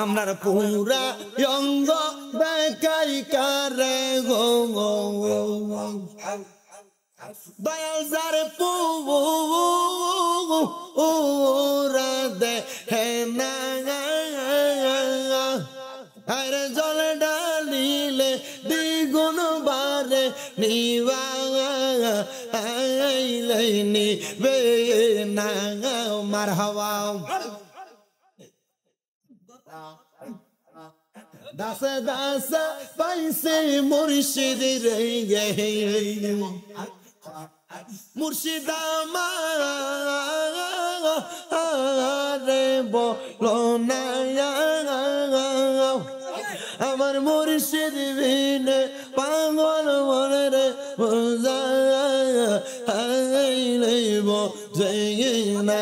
আমরার পুরা অঙ্গ দেখাই কার গো দয়াল যার পুরা দেখে না আরে জল ডালিলে দ্বিগুণ বারে নিবা আইলে নিবে না মারহাবা দাসে দাসে পাইছে মুর্শিদ রে মুর্শিদ আমারে বলো না আমার মুর্শিদ বিনে পাগল মনে রে বোঝা হাইলে বোঝে না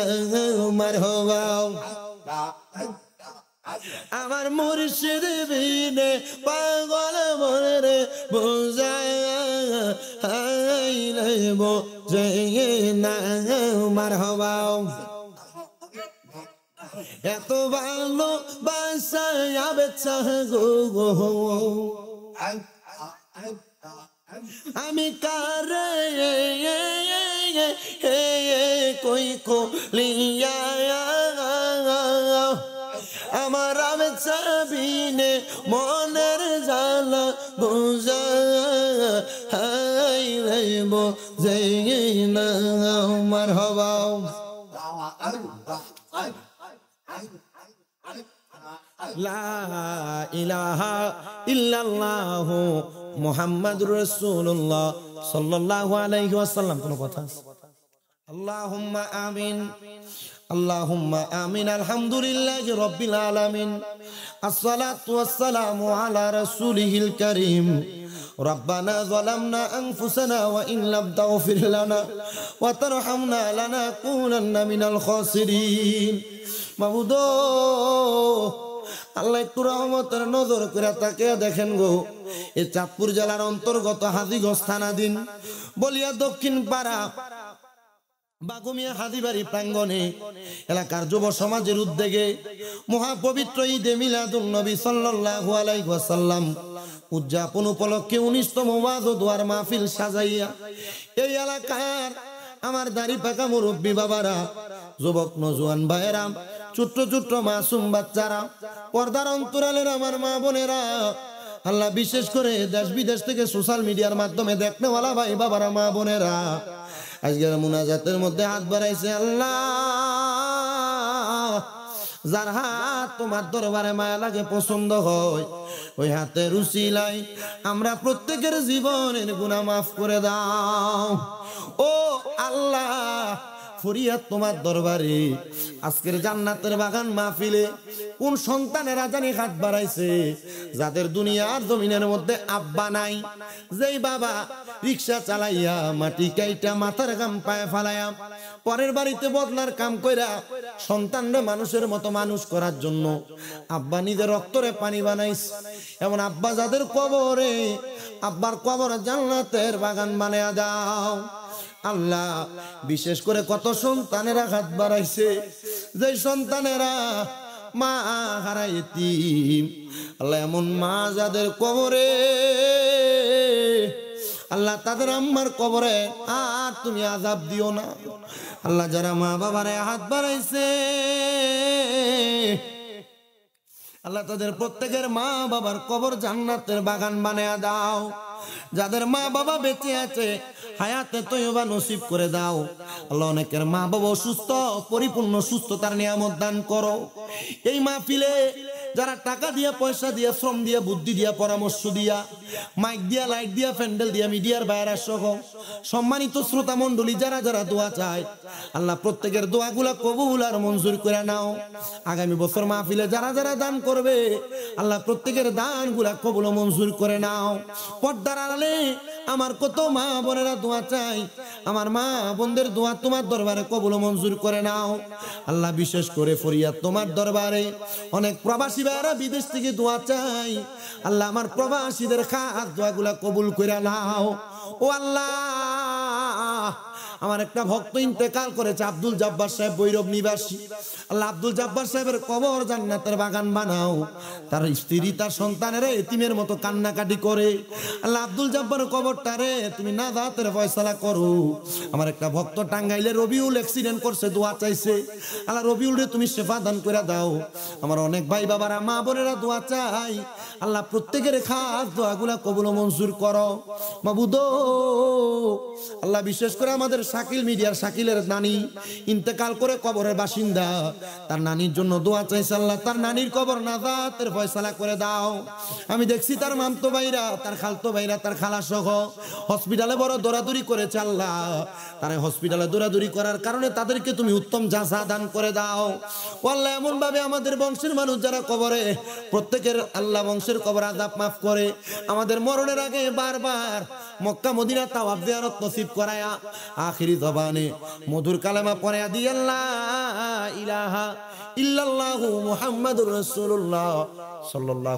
মারহাবা আমার মুর্শিদ বিনে পাগল মনে রে বোঝা হাইলে বোঝে না মারহাবা এত ভালো বাসায় বেচা গো আমি কারে কই কলিয়া আমার বেচা বিনে মনের জ্বালা বোঝা হাইলে বোঝে না মারহাবা লা ইলাহা ইল্লাল্লাহু মুহাম্মাদুর রাসূলুল্লাহ সাল্লাল্লাহু আলাইহি ওয়াসাল্লাম কোন কথা আল্লাহুম্মা আমিন আল্লাহুম্মা আমিন আলহামদুলিল্লাহি রাব্বিল আলামিন আসসালাতু ওয়াসসালামু আলা রাসূলিহিল কারীম ربنا ظلمنا أنفسنا وإن لم تغفر لنا وترحمنا لنكونن من الخاسرين মাবুদো আল্লাহ একটু রহমতের নজর করে তাকে দেখেন গো এই চাঁদপুর জেলার অন্তর্গত হাজীগঞ্জ থানাধীন বলিয়া দক্ষিণ পাড়া বাগুমিয়া হাদিবাড়ি প্রাঙ্গণে এলাকার যুব সমাজের উদ্যোগে মহাপবিত্র ঈদে মিলাদুন নবী সাল্লাল্লাহু আলাইহি ওয়াসাল্লাম উদযাপন উপলক্ষে 19তম ওয়াজ ও দোয়ার মাহফিল সাজাইয়া এই এলাকার আমার দাড়ি পাকা মুরব্বী বাবারা যুবক নজওয়ান ভাইয়েরা ছোট্ট ছোট্ট মাসুম বাচ্চারা পর্দার অন্তরালের আমার মা বোনেরা আল্লাহ বিশেষ করে দেশ বিদেশ থেকে সোশ্যাল মিডিয়ার মাধ্যমে দেখনেওয়ালা ভাই বাবারা মা বোনেরা আজকের মুনাজাতের মধ্যে হাত বাড়াইছে আল্লাহ যার হাত তোমার দরবারে মায়া লাগে পছন্দ হয় ওই হাতের উসিলায় আমরা প্রত্যেকের জীবনের গুনাহ মাফ করে দাও ও আল্লাহ ফরিয়াদ তোমার দরবারে আজকের জান্নাতের বাগান মাহফিলে কোন সন্তানেরা জানি হাত বাড়াইছে যাদের দুনিয়ার জমিনের মধ্যে আব্বা নাই, যেই বাবা রিক্সা চালাইয়া মাটি কাইটা মাথার গাম পায়ে ফালাইয়া পরের বাড়িতে বদলার কাম কইরা সন্তানরে মানুষের মতো মানুষ করার জন্য আব্বা নিজের রক্তরে পানি বানাইছে, এমন আব্বা যাদের কবরে আব্বার কবর জান্নাতের বাগান বানায়া দাও আল্লাহ। বিশেষ করে কত সন্তানেরা হাত বাড়াইছে, যে সন্তানেরা মা হারায় এতিম আল্লাহ, এমন মা যাদের কবরে আল্লাহ তাদের আম্মার কবরে আর তুমি আযাব দিও না। আল্লাহ যারা মা বাবারে হাত বাড়াইছে আল্লাহ তাদের প্রত্যেকের মা বাবার কবর জান্নাতের বাগান বানায়া দাও। যাদের মা বাবা বেঁচে আছে হায়াতে তয়্যবা নসিব করে দাও। আল্লাহ অনেকের মা বাবা অসুস্থ, পরিপূর্ণ সুস্থতার নিয়ামত দান করো। এই মাহফিলে যারা টাকা দিয়া, পয়সা দিয়া, শ্রম দিয়া, বুদ্ধি দিয়া, পরামর্শ দিয়া, মাইক দিয়া, লাইট দিয়া, প্যান্ডেল দিয়া, মিডিয়ার বাইরা সহ সম্মানিত শ্রোতা মণ্ডলী যারা যারা দোয়া চায় আল্লাহ প্রত্যেকের দোয়াগুলা কবুল আর মঞ্জুর করে নাও। আগামী বছর মাহফিলে যারা যারা দান করবে আল্লাহ প্রত্যেকের দানগুলা কবুল ও মঞ্জুর করে নাও। পর্দার আড়ালে আমার কত মা বোনেরা দোয়া চাই, আমার মা বোনদের দোয়া তোমার দরবারে কবুল ও মঞ্জুর করে নাও। আল্লাহ বিশেষ করে ফরিয়াদ তোমার দরবারে, অনেক প্রবাসী ভাইরা বিদেশ থেকে দোয়া চাই, আল্লাহ আমার প্রবাসীদের খাস দোয়াগুলা কবুল করে নাও। ও আল্লাহ, আমার একটা ভক্ত ইন্তেকাল করেছে, আব্দুল জব্বার সাহেব, ভৈরব নিবাসী। আল্লাহ আব্দুল জব্বার সাহেবের কবর জান্নাতের বাগান বানাও। তার স্ত্রী, তার সন্তানেরা এতিমের মতো কান্নাকাটি করে। আল্লাহ আব্দুল জব্বারের কবরটারে তুমি নাজাতের ফয়সালা করো। আমার একটা ভক্ত টাঙ্গাইলে রবিউল অ্যাক্সিডেন্ট করছে, দোয়া চাইছে। আল্লাহ রবিউলরে তুমি শেফা দান করে দাও। আমার অনেক ভাই বাবারা, মা বোনেরা দোয়া চাই, আল্লাহ প্রত্যেকের খাস দোয়াগুলা কবুল ও মঞ্জুর করো মাবুদ। আল্লাহ বিশেষ করে আমাদের শাকিল মিডিয়ার শাকিলের নানি ইন্তেকাল করে কবরের বাসিন্দা, তার নানির জন্য দোয়া চাইছে। আল্লাহ তার নানির কবর নাজাতের ফয়সালা করে দাও। আমি দেখছি তার মামতো ভাইরা, তার খালতো ভাইরা, তার খালা সহ হসপিটালে বড় দৌড়াদৌড়ি করেছে। আল্লাহ তারা হসপিটালে দৌড়াদৌড়ি করার কারণে তাদেরকে তুমি উত্তম জাযা দান করে দাও। আল্লাহ এমন ভাবে আমাদের বংশের মানুষ যারা কবরে, প্রত্যেকের আল্লাহ বংশের কবর আযাব মাফ করে আমাদের মরণের আগে বারবার মক্কা মদিনা তাওয়াফ জিয়ারত নসিব করায়া আখিরি জবানে মধুর কালেমা পড়ে দি আল্লাহ ইলাহা ইল্লাল্লাহু মুহাম্মাদুর রাসূলুল্লাহ সাল্লাল্লাহু